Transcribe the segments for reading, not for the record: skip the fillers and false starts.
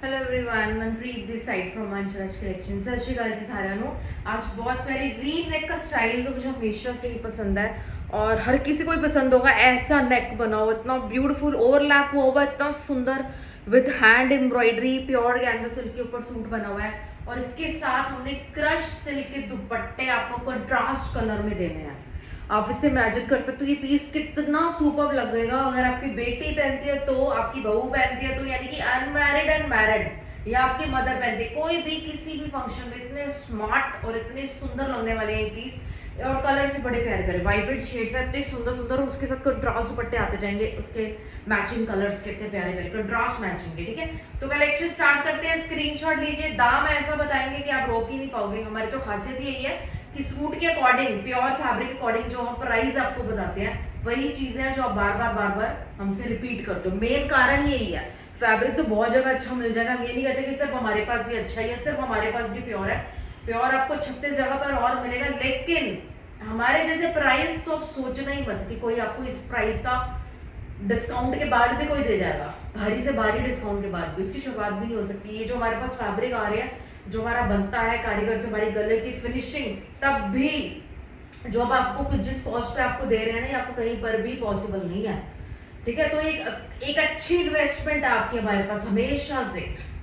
Hello everyone, Manpreet this side from Anshraj collection. सत श्री अकाल जी साਰਿਆਂ ਨੂੰ। आज बहुत प्यारी वी नेक का स्टाइल तो मुझे हमेशा से ही पसंद है और हर किसी को ही पसंद होगा। ऐसा नेक बना हुआ, इतना ब्यूटीफुल ओवरलैप हुआ हुआ, इतना सुंदर with hand embroidery, pure organza silk के ऊपर सूट बना हुआ है। और इसके साथ हमने क्रश सिल्क के दुपट्टे आपको कंट्रास्ट कलर में देने हैं। आप इसे इमेजिन कर सकते हो ये पीस कितना सुपर लगेगा। अगर आपकी बेटी पहनती है तो, आपकी बहू पहनती है तो, यानी कि अनमैरिड एंड मैरिड, या आपकी मदर पहनती है, कोई भी किसी भी फंक्शन में इतने स्मार्ट और इतने सुंदर लगने वाले हैं पीस। और कलर से बड़े प्यारे प्यारे वाइब्रेंट शेड्स है, इतने सुंदर सुंदर। और उसके साथ कंट्रास्ट दुपट्टे आते जाएंगे, उसके मैचिंग कलर्स कितने प्यारे प्यारे कंट्रास्ट मैचिंग के। ठीक है, तो कलेक्शन स्टार्ट करते हैं। स्क्रीनशॉट लीजिए। दाम ऐसा बताएंगे कि आप रोक ही नहीं पाओगे। हमारी तो खासियत यही है कि सूट के अकॉर्डिंग, प्योर फैब्रिक के अकॉर्डिंग जो हम प्राइस आपको बताते हैं वही चीजें हैं जो आप बार बार हमसे रिपीट करते हो। मेन कारण यही है। फैब्रिक तो बहुत जगह अच्छा मिल जाएगा। हम ये नहीं कहते कि सिर्फ हमारे पास ये अच्छा है, सिर्फ हमारे पास ये प्योर है। प्योर आपको 36 जगह पर और मिलेगा, लेकिन हमारे जैसे प्राइस तो आप सोचना ही मत कि कोई आपको इस प्राइस का डिस्काउंट के बाद भी कोई दे जाएगा। भारी से भारी डिस्काउंट के बाद भी, उसकी शुरुआत भी नहीं हो सकती। ये जो हमारे पास फैब्रिक आ रही है, जो हमारा बनता है कारीगर से, हमारी गले की फिनिशिंग, तब भी जो अब आपको कुछ जिस कॉस्ट पे आपको दे रहे हैं ना, आपको कहीं पर भी पॉसिबल नहीं है। ठीक है, तो एक अच्छी इन्वेस्टमेंट है आपकी हमारे पास हमेशा से,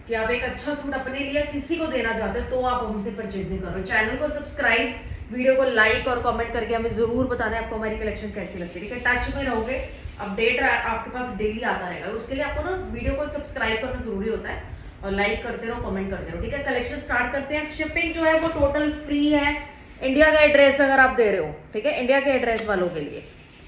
कि आप एक अच्छा सूट अपने लिए किसी को देना चाहते हो तो आप हमसे परचेजिंग करो। चैनल को सब्सक्राइब, वीडियो को लाइक और कमेंट करके हमें जरूर बताना है आपको हमारी कलेक्शन कैसी लगती है। ठीक है, टच में रहोगे, अपडेट आपके पास डेली आता रहेगा। उसके लिए आपको ना वीडियो को सब्सक्राइब करना जरूरी होता है और लाइक करते रहो, कमेंट करते रहो। ठीक है, कलेक्शन स्टार्ट करते हैं। शिपिंग जो है वो टोटल फ्री है। इंडिया का एड्रेस अगर आप दे रहे हो, ठीक है, इंडिया के एड्रेस वालों के लिए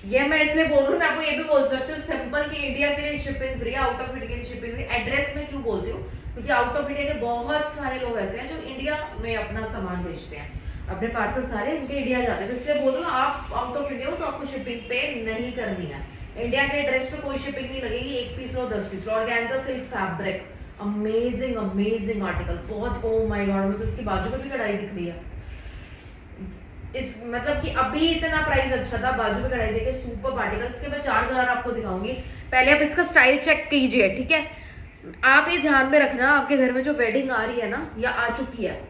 ये मैं इसलिए बोल रही हूँ। मैं आपको ये भी बोल सकती हूँ सिंपल कि इंडिया के लिए shipping free, out of India के लिए शिपिंग फ्री। एड्रेस में क्यों बोलती हूँ, क्योंकि आउट ऑफ इंडिया के बहुत सारे लोग ऐसे हैं जो इंडिया में अपना सामान बेचते हैं, अपने पार्सल सारे उनके इंडिया जाते हैं। तो इसलिए बोल रही हूँ, आप आउट ऑफ इंडिया हो तो आपको शिपिंग पे नहीं करनी है। इंडिया के एड्रेस पे कोई शिपिंग नहीं लगेगी। 1 पीस लो 10 पीस लो। Organza silk fabric, amazing amazing article, बहुत, ओ माय गॉड, मुझे तो इसकी बाजू पे भी कढ़ाई दिख रही है। इस मतलब कि अभी इतना प्राइस अच्छा था, बाजू पे कढ़ाई देके सुपर आर्टिकल। इसके मैं 4 कलर आपको दिखाऊंगी। पहले आप इसका स्टाइल चेक कीजिए। ठीक है, आप ये ध्यान में रखना, आपके घर में जो वेडिंग आ रही है ना या आ चुकी है,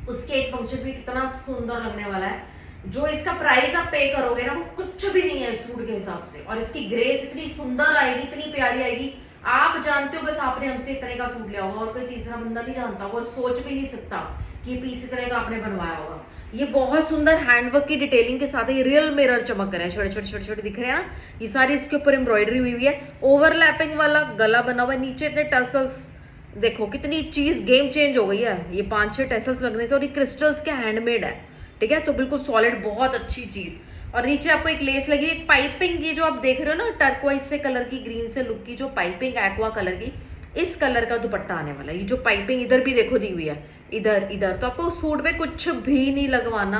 उसके एक फंक्शन भी कितना सुंदर लगने वाला है। जो इसका प्राइस आप पे करोगे ना वो कुछ भी नहीं है सूट के हिसाब से। और इसकी ग्रेस इतनी सुंदर आएगी, इतनी प्यारी आएगी। आप जानते हो, बस आपने हमसे इतने का सूट लिया होगा और कोई तीसरा बंदा नहीं जानता, वो सोच भी नहीं सकता कि ये पीस इतने का आपने बनवाया होगा। ये बहुत सुंदर हैंडवर्क की डिटेलिंग के साथ है। ये रियल मिरर चमक रहे हैं, छोटे छोटे छोटे छोटे दिख रहे हैं ना, ये सारी इसके ऊपर एम्ब्रॉयडरी हुई हुई है। ओवरलैपिंग वाला गला बना हुआ है, नीचे इतने टसल्स, देखो कितनी चीज गेम चेंज हो गई है। ये 5-6 टसल्स लगने से, और ये क्रिस्टल्स के हैंडमेड है। ठीक है, तो बिल्कुल सॉलिड, बहुत अच्छी चीज। और नीचे आपको एक लेस लगी, एक पाइपिंग, ये जो आप देख रहे हो ना टर्कोइज से कलर की, ग्रीन से लुक की जो पाइपिंग, एक्वा कलर की, इस कलर का दुपट्टा आने वाला है। ये जो पाइपिंग इधर भी देखो दी हुई है, इधर इधर, तो आपको सूट पे कुछ भी नहीं लगवाना।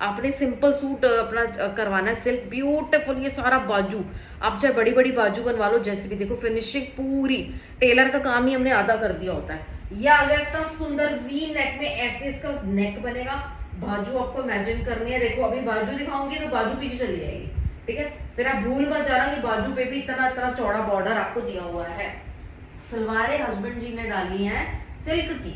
आपने सिंपल सूट अपना करवाना है, सिल्क ब्यूटीफुल। ये सारा बाजू आप चाहे बड़ी बड़ी बाजू बनवा लो, जैसे भी देखो फिनिशिंग पूरी, टेलर का काम ही हमने आधा कर दिया होता है। यह अगर इतना सुंदर वी नेक में ऐसे इसका नेक बनेगा। बाजू आपको इमेजिन करनी है, देखो अभी बाजू दिखाऊंगी तो बाजू पीछे चली जाएगी। ठीक है, फिर आप भूल मत जाना कि बाजू पे भी इतना इतना चौड़ा बॉर्डर आपको दिया हुआ है। सलवारें हस्बैंड जी ने डाली हैं सिल्क की।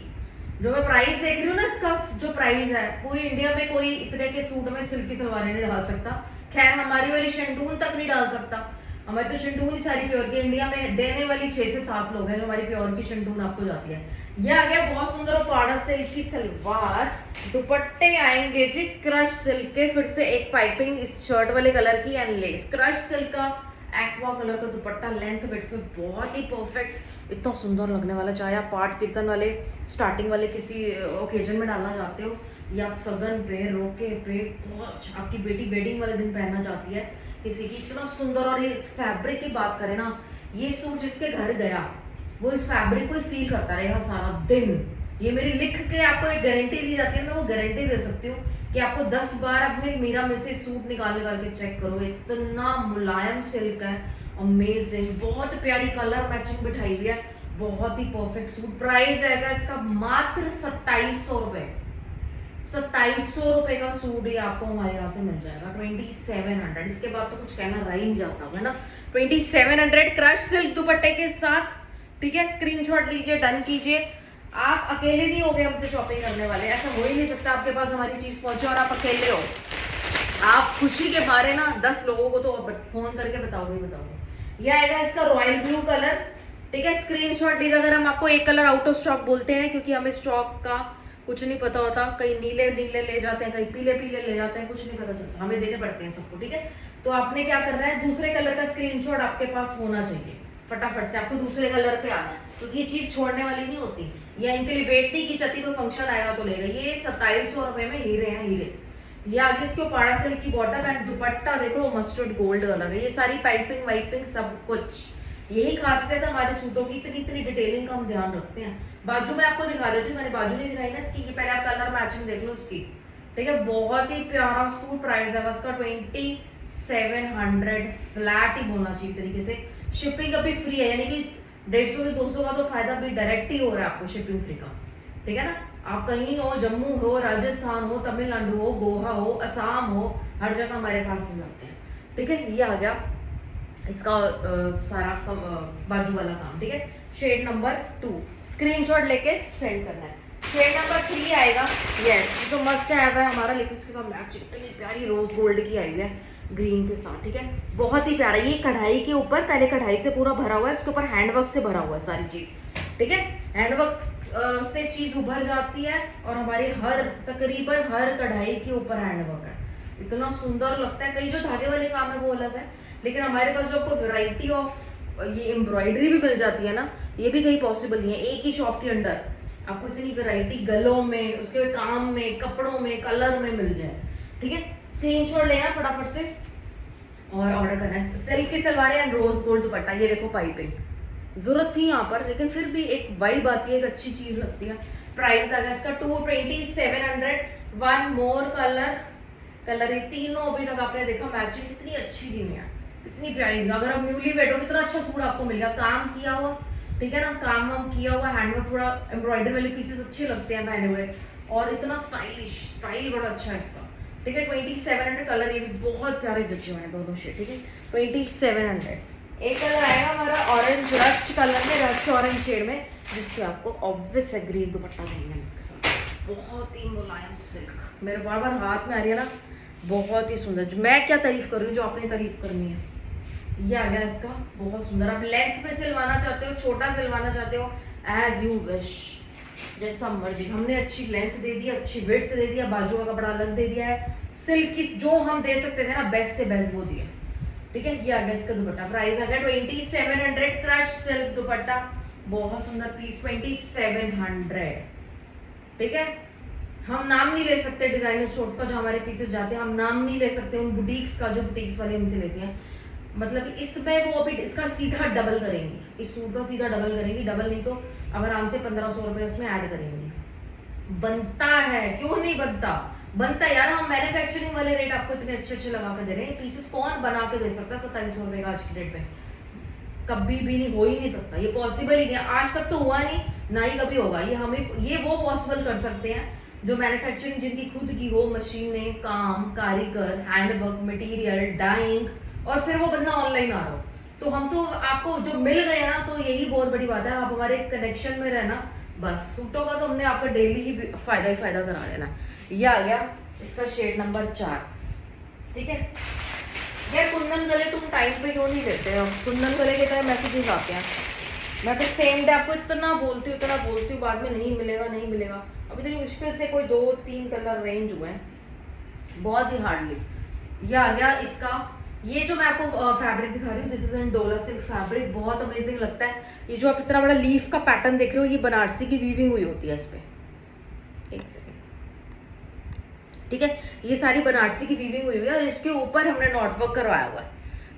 जो मैं प्राइस देख रही हूँ ना, इसका जो प्राइस है, पूरी इंडिया में कोई इतने के सूट में सिल्क की सलवारें नहीं डाल सकता। खैर हमारी वाली शंटून तक नहीं डाल सकता। हमारी तो शंटून ही सारी प्योर की, इंडिया में देने वाली 6 से 7 लोग हैं जो हमारी प्योर की शंटून आपको जाती है। यह आ गया बहुत सुंदर और पाड़ा सिल्क की सलवार। दुपट्टे आएंगे जी क्रश सिल्क के, फिर से एक पाइपिंग इस शर्ट वाले कलर की एंड लेस। क्रश सिल्क का एक्वा कलर का दुपट्टा, लेंथ विड्थ में बहुत ही परफेक्ट, इतना सुंदर लगने वाला। चाहे आप पाठ कीर्तन वाले स्टार्टिंग वाले किसी ओकेजन में डालना चाहते हो, या आप सगन पे, रोके पे, बहुत आपकी बेटी वेडिंग वाले दिन पहनना चाहती है किसी की, इतना सुंदर। और ये इस फैब्रिक की बात करें ना, ये सूट जिसके घर गया वो इस फैब्रिक को फील करता रहेगा सारा दिन। ये मेरी लिख के आपको एक गारंटी दी जाती है, मैं वो गारंटी दे सकती हूँ कि आपको 10 बार अपने मीरा में से सूट निकाल निकाल के चेक करो। इतना मुलायम सिल्क है, अमेजिंग, बहुत प्यारी कलर मैचिंग बिठाई हुई है, बहुत ही परफेक्ट सूट। प्राइस जाएगा इसका मात्र 2700 रुपए। 2700 रुपए का सूट ही आपको हमारे यहाँ से मिल जाएगा, 2700। इसके बाद तो कुछ कहना रह ही नहीं जाता होगा ना। 2700 क्रश सिल्क दुपट्टे के साथ। ठीक है, स्क्रीनशॉट लीजिए, डन कीजिए। आप अकेले नहीं हो गए हमसे शॉपिंग करने वाले, ऐसा हो ही नहीं सकता आपके पास हमारी चीज पहुंचे और आप अकेले हो। आप खुशी के मारे ना 10 लोगों को तो फोन करके बताओगे ही बताओगे। यह आएगा इसका रॉयल ब्लू कलर। ठीक है, स्क्रीनशॉट लीजिए। अगर हम आपको एक कलर आउट ऑफ स्टॉक बोलते हैं, क्योंकि हमें स्टॉक का कुछ नहीं पता होता, कहीं नीले नीले ले जाते हैं, कहीं पीले पीले ले जाते हैं, कुछ नहीं पता चलता, हमें देने पड़ते हैं सबको। ठीक है, तो आपने क्या करना है, दूसरे कलर का स्क्रीनशॉट आपके पास होना चाहिए। फटाफट से आपको दूसरे कलर पे आना है, क्योंकि ये चीज छोड़ने वाली नहीं होती। या इनके लिए वेट नहीं की जाती, कोई फंक्शन आएगा तो लेगा। ये 2700 रुपए में हीरे हैं, हीरे। ये आगे इसके पाड़ा सिल्क की बॉटम एंड दुपट्टा देखो मस्टर्ड गोल्ड कलर है। ये सारी पाइपिंग वाइपिंग सब कुछ, यही खासियत है हमारे सूटों की, इतनी इतनी डिटेलिंग का हम ध्यान रखते हैं। बाजू में आपको दिखा देती हूँ, मैंने बाजू नहीं दिखाई ना इसकी, ये पहले आप कलर मैचिंग देख लो उसकी। ठीक है, बहुत ही प्यारा सूट। प्राइस है उसका 2700 फ्लैट ही होना चाहिए तरीके से। शिपिंग अभी फ्री है, यानी कि 150 से 200 का तो फायदा भी डायरेक्ट ही हो रहा है आपको शिपिंग फ्री का। ठीक है ना, आप कहीं हो, जम्मू हो, राजस्थान हो, तमिलनाडु हो, गोवा हो, असम हो, हर जगह हमारे पास से जाते हैं। ठीक है, ये आ गया इसका सारा बाजू वाला काम। ठीक है, शेड नंबर 2 स्क्रीनशॉट लेके सेंड करना है। शेड नंबर 3 आएगा, यस तो मस्त आया हुआ है हमारा, लेकिन उसके साथ मैच इतनी प्यारी रोज गोल्ड की आई है ग्रीन के साथ। ठीक है, बहुत ही प्यारा। ये कढ़ाई के ऊपर, पहले कढ़ाई से पूरा भरा हुआ है, इसके ऊपर हैंडवर्क से भरा हुआ है सारी चीज। ठीक है, हैंडवर्क से चीज उभर जाती है और हमारी तकरीबन हर कढ़ाई के ऊपर हैंडवर्क है। इतना सुंदर लगता है। कई जो धागे वाले काम है वो अलग है, लेकिन हमारे पास जो आपको वैरायटी ऑफ ये एम्ब्रॉयडरी भी मिल जाती है ना, ये भी कहीं पॉसिबल नहीं है एक ही शॉप के अंदर आपको इतनी वैरायटी गलों में, उसके काम में, कपड़ों में, कलर में मिल जाए। ठीक है, स्क्रीनशॉट लेना फटाफट से और ऑर्डर करना है। सिल्क की salwar and rose gold dupatta. ये देखो पाइपिंग, जरूरत थी यहाँ पर, लेकिन फिर भी एक वाइब आती है, एक अच्छी चीज लगती है। प्राइस आ गया इसका 2700। वन मोर कलर ये तीनों अभी तक आपने देखा मैचिंग कितनी अच्छी दी है, कितनी प्यारी। अगर आप न्यूली वेड हो, कितना अच्छा सूट आपको मिलेगा, काम किया हुआ। ठीक है ना, काम वाम किया हुआ, हैंड में थोड़ा एम्ब्रॉयडरी वाले पीसेस अच्छे लगते हैं पहने हुए, और इतना स्टाइलिश, स्टाइल बड़ा अच्छा है इसका। ठीक है, 2700 कलर, ये भी बहुत प्यारे जचे हुए हैं दोनों शेड। ठीक है, 2700। एक कलर आएगा हमारा ऑरेंज रस्ट कलर में, रस्ट ऑरेंज शेड में, जिसके आपको ऑब्वियस है ग्रीन दुपट्टा देंगे इसके साथ। बहुत ही मुलायम सिल्क, मेरे बार बार हाथ में आ रही है ना, बहुत ही सुंदर। मैं क्या तारीफ कर रही हूँ, जो आपने तारीफ करनी है। ये आ गया इसका, बहुत सुंदर। आप लेंथ में सिलवाना चाहते हो, छोटा सिलवाना चाहते हो, एज यू विश, जैसा मर्जी। हमने अच्छी लेंथ दे दी, अच्छी विड्थ दे दिया, बाजू का कपड़ा अलग दे दिया है, सिल्क की जो हम दे सकते थे ना बेस्ट से बेस्ट वो दिया। ठीक है, ये आ गया इसका दुपट्टा। प्राइस आ गया 2700 क्रश सिल्क दुपट्टा, बहुत सुंदर पीस 2700। ठीक है, हम नाम नहीं ले सकते डिजाइनर स्टोर्स का जो हमारे पीसेस जाते हैं, हम नाम नहीं ले सकते उन बुटीक्स का जो बुटीक्स वाले इनसे लेते हैं। मतलब इसमें वो अभी इसका सीधा डबल करेंगी, इस सूट का सीधा डबल करेंगी, डबल नहीं तो अब आराम से 1500 रुपए उसमें ऐड करेंगी। बनता है, क्यों नहीं बनता, बनता है यार। हम मैन्युफैक्चरिंग वाले रेट आपको इतने अच्छे अच्छे लगा के दे रहे हैं, पीसेस कौन बना के दे सकता है 2700 रुपए का आज की डेट में? कभी भी नहीं, हो ही नहीं सकता, ये पॉसिबल ही नहीं है। आज तक तो हुआ नहीं, ना ही कभी होगा। ये हमें, ये वो पॉसिबल कर सकते हैं जो मैन्युफैक्चरिंग जिनकी खुद की हो, मशीनें, काम, कारीगर, हैंडवर्क, मटेरियल, डाइंग, और फिर वो बंदा ऑनलाइन आ रहा हो। तो हम तो आपको जो मिल गए ना, तो यही बहुत बड़ी बात है। आप हमारे कनेक्शन में रहना, बस। सूटों का तो हमने आपका डेली ही फायदा ही फायदा करा लेना। ये आ गया इसका शेड नंबर 4। ठीक है यार, कुंदन गले तुम टाइम पे क्यों नहीं देते हो? कुंदन गले के तरह मैसेजेस आते हैं, मैं तो सेम डे आपको इतना बोलती हूँ, बाद में नहीं मिलेगा नहीं मिलेगा। अभी तक मुश्किल से कोई 2-3 कलर रेंज हुए हैं, बहुत ही हार्डली। ये आ गया इसका, ये जो मैं आपको फैब्रिक दिखा रही हूँ, दिस इज एन डोला सिल्क फैब्रिक, बहुत अमेजिंग लगता है। ये जो आप इतना बड़ा लीफ का पैटर्न देख रहे हो, ये बनारसी की वीविंग हुई होती है इस पे। एक सेकेंड, ठीक है, ये सारी बनारसी की वीविंग हुई है और इसके ऊपर हमने नॉट वर्क करवाया हुआ है।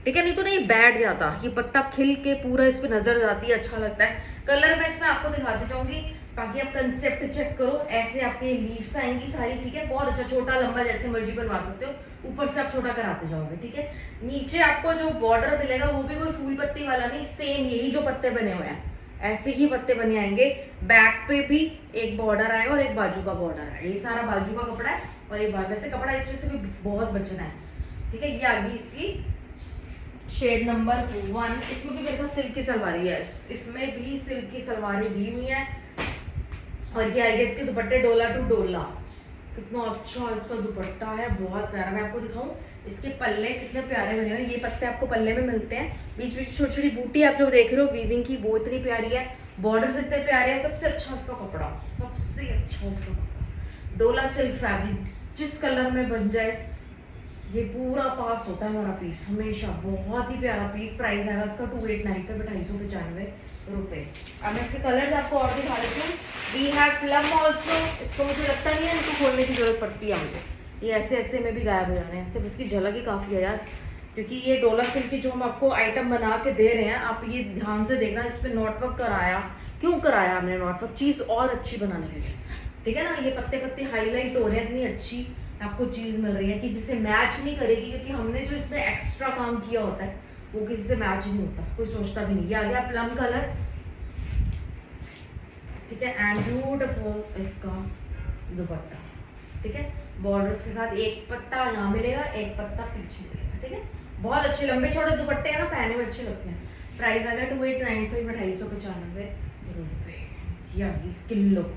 ठीक है, नहीं तो नहीं बैठ जाता, ये पत्ता खिल के पूरा इस पे नजर जाती है, अच्छा लगता है। कलर मैं इसमें आपको दिखाती जाऊंगी ताकि आप कंसेप्ट चेक करो। ऐसे आपके लीव्स आएंगी सारी। ठीक है, बहुत अच्छा, छोटा लंबा जैसे मर्जी बनवा सकते हो, ऊपर से आप छोटा कराते जाओगे। ठीक है, नीचे आपको जो बॉर्डर मिलेगा वो भी कोई फूल पत्ती वाला नहीं, सेम यही जो पत्ते बने हुए हैं ऐसे ही पत्ते बने आएंगे। बैक पे भी एक बॉर्डर आएगा और एक बाजू का बॉर्डर आएगा। ये सारा बाजू का कपड़ा है और ये वैसे कपड़ा इसमें से भी बहुत बचना है। ठीक है, ये आ गई इसकी शेड नंबर 1, इसमें भी मेरे पास सिल्क की सलवारी है, इसमें भी सिल्क की सलवारें दी हुई है। और ये आएगा इसके दुपट्टे डोला टू डोला, कितना अच्छा इसका दुपट्टा है, बहुत प्यारा। मैं आपको दिखाऊं इसके पल्ले कितने प्यारे बने हुए हैं। ये पत्ते आपको पल्ले में मिलते हैं, बीच बीच छोटी छोटी बूटी आप जो देख रहे हो वीविंग की, वो इतनी प्यारी है, बॉर्डर इतने प्यारे हैं। सबसे अच्छा इसका कपड़ा, सबसे अच्छा इसका कपड़ा डोला सिल्क फैब्रिक, जिस कलर में बन जाए ये पूरा पास होता है हमारा पीस हमेशा। बहुत ही प्यारा पीस। प्राइस आएगा इसका 289 पे, 295 रुपए। अब मैं इसके कलर्स आपको और दिखा देती हूँ। वी हैव प्लम ऑल्सो, इसको मुझे लगता नहीं है इनको खोलने की जरूरत पड़ती है मुझे, ये ऐसे ऐसे में भी गायब हो जाने हैं, सिर्फ इसकी झलक ही काफ़ी है यार। क्योंकि ये डोला सिल्क की जो हम आपको आइटम बना के दे रहे हैं, आप ये ध्यान से देखना, इस पर नॉटवर्क कराया। क्यों कराया हमने नॉटवर्क? चीज़ और अच्छी बनाने के लिए, ठीक है ना। ये पत्ते पत्ते हाईलाइट हो रहे हैं, इतनी अच्छी आपको चीज़ मिल रही है, किसी से मैच नहीं करेगी, क्योंकि हमने जो इसमें एक्स्ट्रा काम किया होता है वो किसी से मैच नहीं होता, कोई सोचता भी नहीं। ये आ गया प्लम कलर, ठीक है, एंड ब्यूटीफुल इसका दुपट्टा, ठीक है। बॉर्डर्स के साथ एक पट्टा यहाँ मिलेगा, एक पत्ता पीछे मिलेगा, ठीक है। बहुत अच्छे लंबे छोटे दुपट्टे हैं ना, पहने में अच्छे लगते हैं। प्राइस आ गया 2895 295 रुपए। या इसकी लुक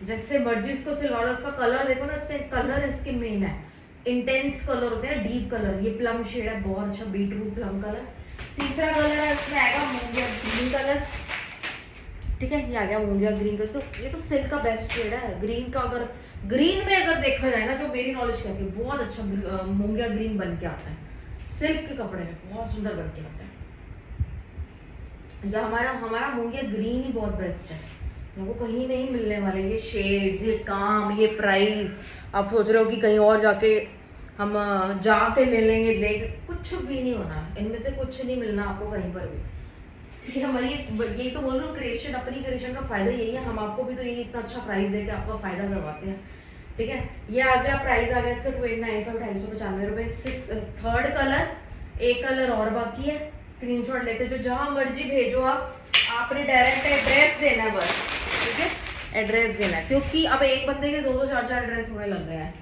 जैसे मर्जी इसको सिलवा लो, इसका कलर देखो ना, इतने कलर इसके मेन है, इंटेंस कलर होते हैं, डीप कलर। ये प्लम शेड है, बहुत अच्छा बीटरूट प्लम कलर। तीसरा कलर है इसमें आएगा मूंगिया ग्रीन कलर, ठीक है। ये आ गया मूंगिया ग्रीन कलर, तो ये तो सिल्क का बेस्ट शेड है ग्रीन का। अगर ग्रीन में अगर देखा जाए ना, जो मेरी नॉलेज कहती है, बहुत अच्छा मूंगिया ग्रीन बन के आता है सिल्क के कपड़े में, बहुत सुंदर बन के आता है। या हमारा मूंगिया ग्रीन ही बहुत बेस्ट है, वो कहीं नहीं मिलने वाले। ये शेड्स, ये काम, ये प्राइस, आप सोच रहे हो कि कहीं और जाके हम जाके ले लेंगे, कुछ भी नहीं होना, इनमें से कुछ नहीं मिलना आपको कहीं पर भी, ठीक है। हमारी यही तो बोल रही हूँ, क्रिएशन, अपनी क्रिएशन का फायदा यही है, हम आपको भी तो यही इतना अच्छा प्राइस दे के आपका फायदा करवाते हैं, ठीक है। ये आ गया, प्राइस आ गया इसका 289 295 रुपए। थर्ड कलर, एक कलर और बाकी है, स्क्रीनशॉट लेते जो जहां मर्जी भेजो आप, आपने डायरेक्ट एड्रेस देना है बस, ठीक है, एड्रेस देना है। क्योंकि अब एक बंदे के 2-2 4-4 एड्रेस होने लग गए हैं,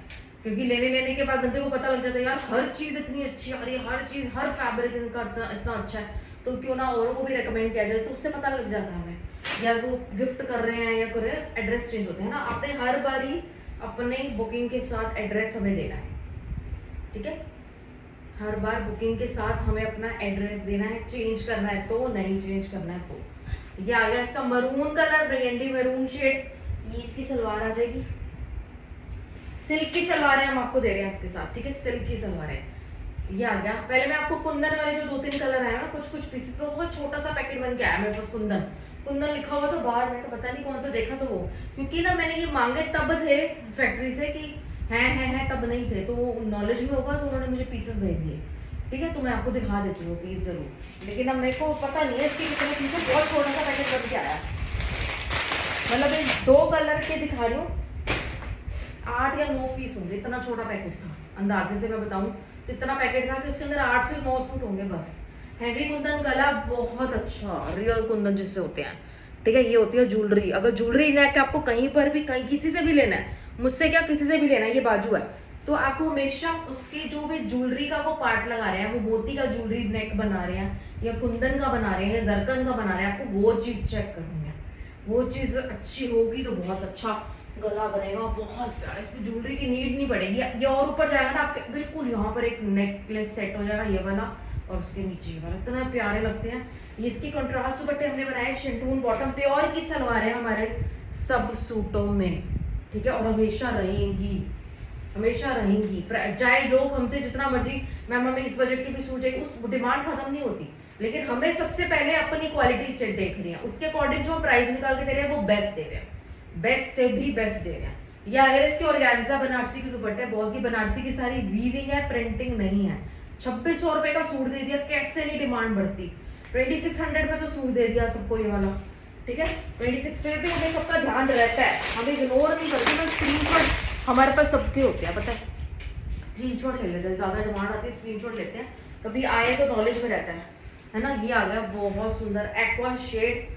क्योंकि लेने के बाद बंदे को पता लग जाता है यार हर चीज इतनी अच्छी है, और ये हर चीज, हर फैब्रिक इनका इतना अच्छा है, तो क्यों ना औरों को भी रेकमेंड किया जाए, तो उससे पता लग जाता है हमें, या वो गिफ्ट कर रहे हैं या कर रहे हैं, एड्रेस चेंज होते हैं ना। आपने हर बारी अपने बुकिंग के साथ एड्रेस हमें देना है, ठीक है। हर बार बुकिंग के साथ हमें अपना एड्रेस देना है, चेंज करना है तो, नहीं चेंज करना है तो। ये आ गया इसका मरून कलर, ब्रिगेंडी मरून शेड, ये इसकी सलवार आ जाएगी। सिल्क की सलवार है हम आपको दे रहे हैं इसके साथ, ठीक है, सिल्क की सलवार है। ये आ गया। पहले मैं आपको कुंदन वाले जो 2-3 कलर आए ना, कुछ पीसेस पे बहुत छोटा सा पैकेट बन के आया मेरे पास, कुंदन लिखा हुआ था बाहर, मैंने पता नहीं कौन सा देखा, तो वो क्योंकि ना मैंने ये मांगे तब थे फैक्ट्री से कि है तब नहीं थे, तो वो नॉलेज में होगा, तो उन्होंने मुझे पीसेस भेज दिए, ठीक है। तो मैं आपको दिखा देती हूँ पीस जरूर, लेकिन अब मेरे को पता नहीं है इसके कितने पीस, बहुत छोटा सा पैकेट बन के आया, मतलब ये 2 कलर के दिखा रही हूँ, 8 या 9 पीस होंगे, इतना छोटा पैकेट था, अंदाजे से मैं बताऊं तो इतना पैकेट था कि उसके अंदर 8 से 9 सूट होंगे बस। हैवी कुंदन, गला बहुत अच्छा, रियल कुंदन जिससे होते हैं, ठीक है। ये होती है ज्वेलरी, अगर ज्वेलरी लेके आपको कहीं पर भी, कहीं किसी से भी लेना है, मुझसे क्या किसी से भी लेना है, ये बाजू है, तो आपको हमेशा उसके जो भी ज्वेलरी का वो पार्ट लगा रहे हैं, वो मोती का ज्वेलरी नेक बना रहे हैं, या कुंदन का बना रहे हैं, या जरकन का बना रहे हैं, आपको वो चीज चेक करनी है। वो चीज अच्छी होगी तो बहुत अच्छा गला बनेगा, बहुत प्यारा, इसमें ज्वेलरी की नीड नहीं पड़ेगी। ये और ऊपर जाएगा ना आपके, बिल्कुल यहाँ पर एक नेकलेस सेट हो जाएगा, ये वाला, और उसके नीचे ये वाला, इतना प्यारे लगते हैं। ये इसकी कंट्रास्ट दुपट्टे हमने बनाए, शिंटून बॉटम, प्योर की सलवार है हमारे सब सूटों में, ठीक है, और हमेशा रहेंगी, हमेशा रहेंगी। चाहे लोग हमसे जितना मर्जी, मैम हमें इस बजट की भी सूट चाहिए, उस डिमांड खत्म नहीं होती, लेकिन हमें सबसे पहले अपनी क्वालिटी देख रही है, उसके अकॉर्डिंग जो प्राइस निकाल के दे रहे हैं वो बेस्ट दे रहे हैं, बेस्ट से भी बेस्ट दे रहे हैं। या अगर इसके ऑर्गेन्जा बनारसी की दुपट्टे, बॉस की बनारसी की सारी वीविंग है, प्रिंटिंग नहीं है। 2600 रुपए का सूट दे दिया, कैसे नहीं डिमांड बढ़ती। 2600 में तो सूट दे दिया सबको ये वाला, ठीक है। 26 पे भी हमें सबका ध्यान रहता है, हमें इग्नोर नहीं करती। मैं स्क्रीनशॉट हमारे पास सबके होते हैं, पता है, स्क्रीनशॉट ले लेते हैं, ज्यादा डिमांड आती है स्क्रीनशॉट लेते हैं, कभी आए तो नॉलेज में रहता है ना। ये आ गया बहुत सुंदर एक्वा शेड,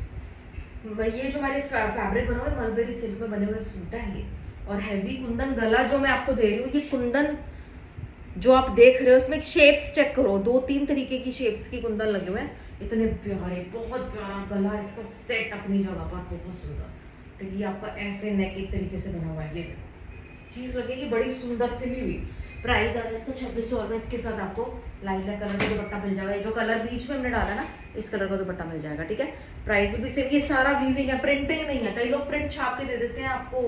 ये जो हमारे फैब्रिक बना हुआ है मलबेरी सिल्क में बने हुए सूट है ये, और हैवी कुंदन गला जो मैं आपको दे रही हूँ, ये कुंदन जो आप देख रहे हो उसमें शेप्स चेक करो, 2-3 तरीके की शेप्स की कुंदन लगे हुए हैं, इतने प्यारे, बहुत प्यारा गला इसका सेट अपनी जगह पर, बहुत सुंदर। तो ये आपका ऐसे नेक एक तरीके से बना हुआ है, ये चीज लगेगी बड़ी सुंदर सिली हुई। प्राइस आ रहा है इसका 2600 और इसके साथ आपको लाइट कलर का दुपट्टा मिल जाएगा। ये जो कलर बीच में हमने डाला ना, इस कलर का दुपट्टा मिल जाएगा, ठीक है। प्राइस भी सेम, ये सारा वीविंग है, प्रिंटिंग नहीं है। कई लोग प्रिंट छाप के दे देते हैं आपको,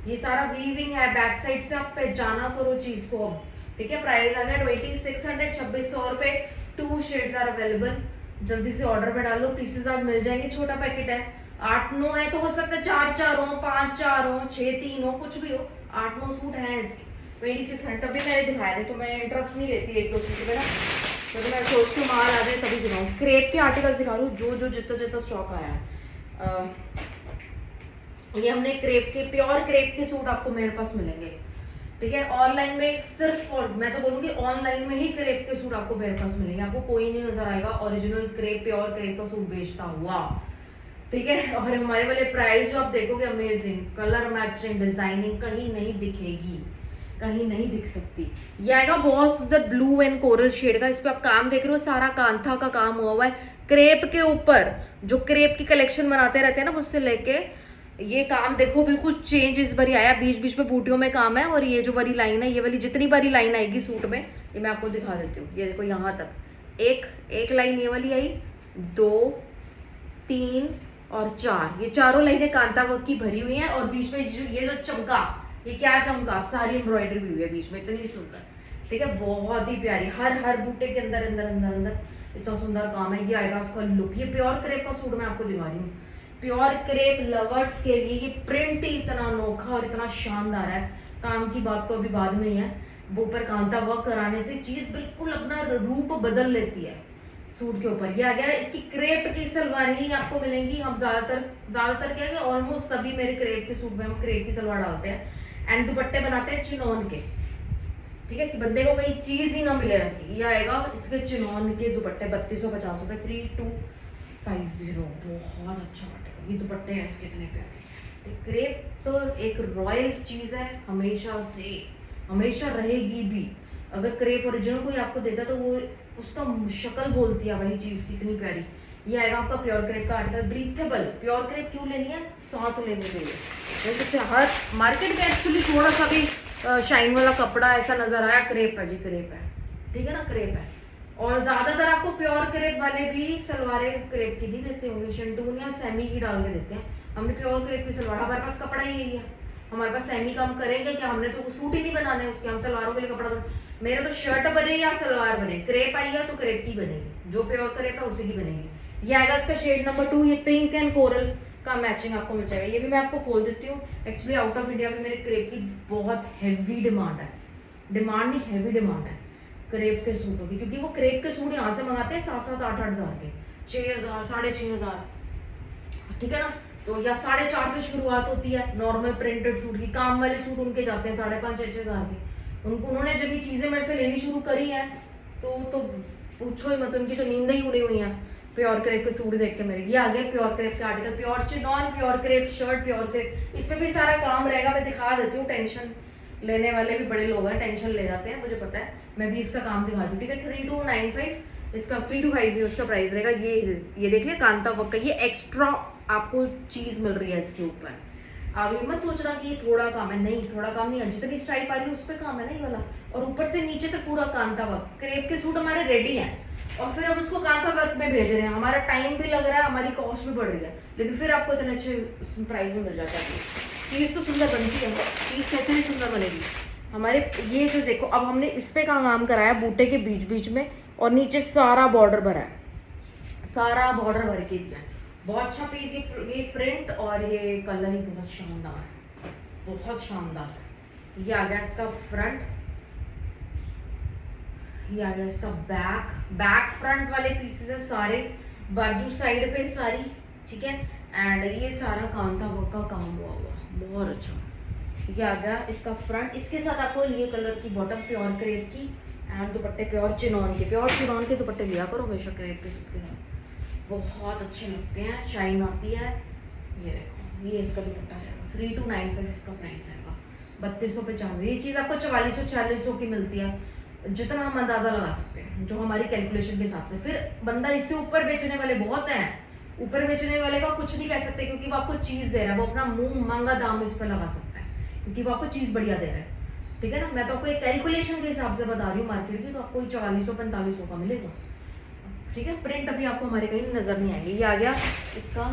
ये सारा वीविंग है। बैक साइड से आप पहचाना करो चीज को अब, ठीक है। प्राइस आ गया 2600, 2600 रुपए। 2 शेड्स आर अवेलेबल, जल्दी से ऑर्डर में डालो, पीसेस आप मिल जाएंगे। छोटा पैकेट है, 8-9 है तो हो सकता है 4-4 हो, 5-4 हो, 6-3 हो, कुछ भी हो। 8-9 सूट हैं इसके। 2600 तभी मैंने दिखाया थे, तो मैं इंटरेस्ट नहीं लेती एक दो सूट पे ना, तो मैं सोचती हूँ माल आ जाए तभी दिखाऊँ। क्रेप के आर्टिकल दिखा रही हूँ, जो जितना जितना स्टॉक आया है। ये हमने क्रेप के, प्योर क्रेप के सूट आपको मेरे पास मिलेंगे, ठीक है। ऑनलाइन में सिर्फ, और मैं तो बोलूंगी ऑनलाइन में ही क्रेप के सूट आपको मेरे पास मिलेंगे। आपको कोई नहीं नजर आएगा ओरिजिनल क्रेप, प्योर क्रेप का सूट बेचता हुआ, ठीक है। और हमारे वाले प्राइस जो आप देखोगे, अमेजिंग कलर मैचिंग, डिजाइनिंग कहीं नहीं दिखेगी, कहीं नहीं दिख सकती। ये आएगा बहुत सुंदर ब्लू एंड कोरल शेड का। इस पे आप काम देख रहे हो, सारा कांथा का काम हुआ है क्रेप के ऊपर। जो क्रेप की कलेक्शन बनाते रहते हैं ना, मुझसे लेके ये काम देखो बिल्कुल चेंज इस बारी आया। बीच बीच में बूटियों में काम है, और ये जो वाली लाइन है, ये वाली जितनी बारी लाइन आएगी सूट में, ये मैं आपको दिखा देती हूँ। ये देखो यहाँ तक एक लाइन ये वाली आई, 2, 3 और 4, ये चारों लाइनें कांता वर्क की भरी हुई हैं। और बीच में ये जो चमका, ये क्या चमका, सारी एम्ब्रॉयडरी भी हुई है बीच में, इतनी सुंदर, ठीक है। बहुत ही प्यारी, हर बूटे के अंदर अंदर अंदर अंदर इतना सुंदर काम है। ये आएगा इसका लुक। ये प्योर क्रेप का सूट मैं आपको दिखा रही हूँ। प्योर क्रेप लवर्स के लिए ये प्रिंट ही इतना अनोखा और इतना शानदार है। काम की बात तो अभी बाद में ही है, वो ऊपर कांता वर्क कराने से चीज बिल्कुल अपना रूप बदल लेती है सूट के ऊपर। ये आ गया, इसकी क्रेप की सलवार ही आपको मिलेंगी। हम ज्यादातर क्या है, ऑलमोस्ट सभी मेरे क्रेप के सूट में हम क्रेप की सलवार डालते हैं एंड दुपट्टे बनाते हैं चिनॉन के, ठीक है, कि बंदे को कहीं चीज ही ना मिले ऐसी। ये आएगा इसके चिनॉन के दुपट्टे 3250 रुपए, 3250, बहुत अच्छा आर्टिकल। ये दुपट्टे हैं इसके इतने प्यारे। क्रेप तो एक रॉयल चीज है, हमेशा रहेगी भी। अगर क्रेप ओरिजिनल कोई आपको देता तो वो उसका शक्ल बोलती है भाई चीज कितनी प्यारी। ये आएगा आपका प्योर क्रेप का आर्टिकल, ब्रीथेबल। प्योर क्रेप क्यों लेनी है, सांस लेने के लिए। जैसे हर मार्केट में एक्चुअली थोड़ा सा भी शाइन वाला कपड़ा ऐसा नजर आया, क्रेप है जी, क्रेप है, ठीक है ना, क्रेप है। और ज्यादातर आपको प्योर क्रेप वाले भी सलवारें क्रेप की नहीं देते होंगे, शंटून या सेमी की डाल के देते हैं। हमने प्योर क्रेप की सलवार, हमारे पास कपड़ा ही यही है, हमारे पास सेमी काम करेंगे क्या, हमने तो सूट ही नहीं बनाने उसके, हम सलवारों के लिए कपड़ा मेरा तो शर्ट बने या सलवार बने, क्रेप आई है तो क्रेप की बनेगी, जो प्योर क्रेप है उसी की बनेगी। ये आएगा इसका शेड नंबर 2, ये पिंक एंड कोरल का मैचिंग आपको मिल जाएगा। ये भी मैं आपको खोल देती हूँ। एक्चुअली आउट ऑफ इंडिया में मेरे क्रेप की बहुत हैवी डिमांड है, डिमांड नहीं हैवी डिमांड है क्रेप के सूटों की, क्योंकि वो क्रेप के सूट यहाँ से मंगाते हैं 7-7, 8-8 हजार के, 6,000, 6,500, ठीक है ना। तो या 4.5 से शुरुआत होती है नॉर्मल प्रिंटेड सूट की। काम वाले सूट उनके जाते हैं 5.5-6 हजार के। उन्होंने जब ये चीजें मेरे से लेनी शुरू करी है तो पूछो ही मत, उनकी तो नींद ही उड़ी हुई है प्योर क्रेप के सूट देख के मेरे। ये आ गए प्योर क्रेप के article, pure chinon, pure crepe shirt, pure crepe, इस पे भी सारा काम रहेगा। मैं दिखा देती हूँ, टेंशन लेने वाले भी बड़े लोग हैं, टेंशन ले जाते हैं, मुझे पता है। मैं भी इसका काम दिखा दूँ, ठीक है। 3295 इसका, 3250 इसका प्राइस रहेगा। ये देख लिया कांता वर्क का, ये एक्स्ट्रा आपको चीज मिल रही है इसके ऊपर। आप ये मत सोचना कि ये थोड़ा काम है, नहीं थोड़ा काम नहीं है, जितनी स्ट्राइप आ रही है उस पर काम है ना ये वाला। और ऊपर से नीचे तक पूरा कांता वर्क। क्रेप के सूट हमारे रेडी हैं और फिर हम उसको कांता वर्क में भेज रहे हैं, हमारा टाइम भी लग रहा है, हमारी कॉस्ट भी बढ़ रही है, लेकिन फिर आपको इतने अच्छे प्राइस में मिल जाता है। चीज तो सुंदर बनती है, चीज कैसे भी सुंदर बनेगी हमारे। ये जो देखो, अब हमने इस पे काम कराया बूटे के बीच बीच में, और नीचे सारा बॉर्डर भरा है, सारा बॉर्डर भर के दिया है। बहुत अच्छा पीस, ये प्रिंट और ये कलर ही बहुत शानदार है, बहुत शानदार है। ये आ गया इसका फ्रंट, ये आ गया इसका बैक फ्रंट वाले पीसेस है सारे, बाजू साइड पे सारी, ठीक है। एंड ये सारा कांता वर्क का काम हुआ बहुत अच्छा। ये आ गया इसका फ्रंट, इसके साथ आपको ये कलर की बॉटम प्योर क्रेप की, एंड दुपट्टे प्योर चिनॉन के दुपट्टे लिया करो हमेशा क्रेप के सूट के साथ, बहुत अच्छे लगते हैं, शाइन आती है। ये देखो, ये इसका दुपट्टा जाएगा 3295 इसका प्राइस आएगा, 3295। ये चीज आपको 4400-4600 की मिलती है जितना हम अंदाजा लगा सकते हैं जो हमारी कैलकुलेशन के हिसाब से। फिर बंदा इससे ऊपर बेचने वाले बहुत हैं, ऊपर बेचने वाले का कुछ नहीं कह सकते क्योंकि वो आपको चीज दे रहा है, वो अपना मुंह मांगा दाम इस पर लगा सकता है क्योंकि वो आपको चीज बढ़िया दे रहा है। ठीक है ना, मैं तो आपको एक कैलकुलेशन के हिसाब से बता रही हूँ मार्केट की, तो आपको 4400-4500 का मिलेगा। ठीक है, प्रिंट अभी आपको हमारे कहीं नजर नहीं आएंगे। ये आ गया इसका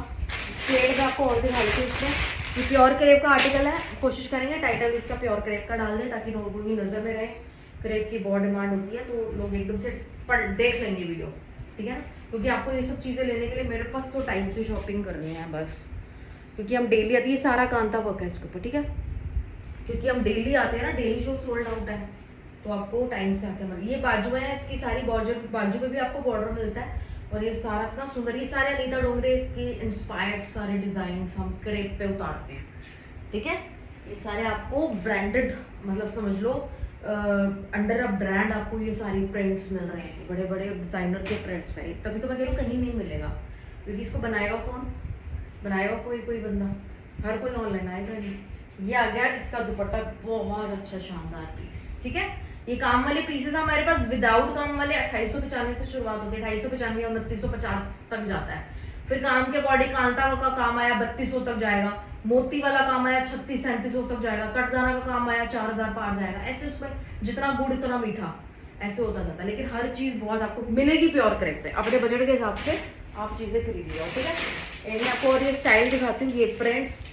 शेड, आपको और दिखा देती हूँ। इसमें ये प्योर क्रेप का आर्टिकल है, कोशिश करेंगे टाइटल इसका प्योर क्रेप का डाल दें ताकि लोगों की नजर में रहे। क्रेप की बहुत डिमांड होती है तो लोग एकदम से पढ़ देख लेंगे वीडियो। ठीक है ना, क्योंकि आपको ये सब चीजें लेने के लिए मेरे पास तो टाइम से शॉपिंग करनी है बस, क्योंकि हम डेली आती है, सारा कांता वर्क है इसके ऊपर। ठीक है, क्योंकि हम डेली आते हैं ना, डेली शो सोल्ड आउट है तो आपको टाइम से आते हैं। ये बाजू है इसकी सारी बॉर्डर, बाजू में भी आपको बॉर्डर मिलता है और ये सारा इतना सुंदर, ये सारे अनीता डोंगरे के इंस्पायर्ड सारे डिजाइन हम क्रेप पे उतारते हैं। ठीक है, ये सारे आपको ब्रांडेड, मतलब समझ लो अंडर अ ब्रांड आपको ये सारी प्रिंट्स मिल रहे हैं, बड़े बड़े डिजाइनर के प्रिंट्स है। तभी तो मैं कह रही हूँ कहीं नहीं मिलेगा, क्योंकि इसको बनाएगा कौन, बनाएगा कोई बंदा, हर कोई ऑनलाइन आएगा नहीं। ये आ गया इसका दुपट्टा, बहुत अच्छा शानदार पीस। ठीक है, ये काम वाले पीसेस हमारे पास विदाउट काम वाले 2895 से शुरुआत होती है, 2895 या 2950 तक जाता है। फिर काम के अकॉर्डिंग कांता का काम आया 3200 तक जाएगा, मोती वाला काम आया 3600-3700 तक जाएगा, कटदाना का काम आया 4000 पार जाएगा। ऐसे उसमें जितना गुड़ इतना मीठा, ऐसे होता जाता है। लेकिन हर चीज बहुत आपको मिलेगी प्योर क्रेप पे, अपने बजट के हिसाब से आप चीजें खरीदिए। ठीक है, मैं आपको और ये स्टाइल दिखाती हूँ। ये प्रिंट्स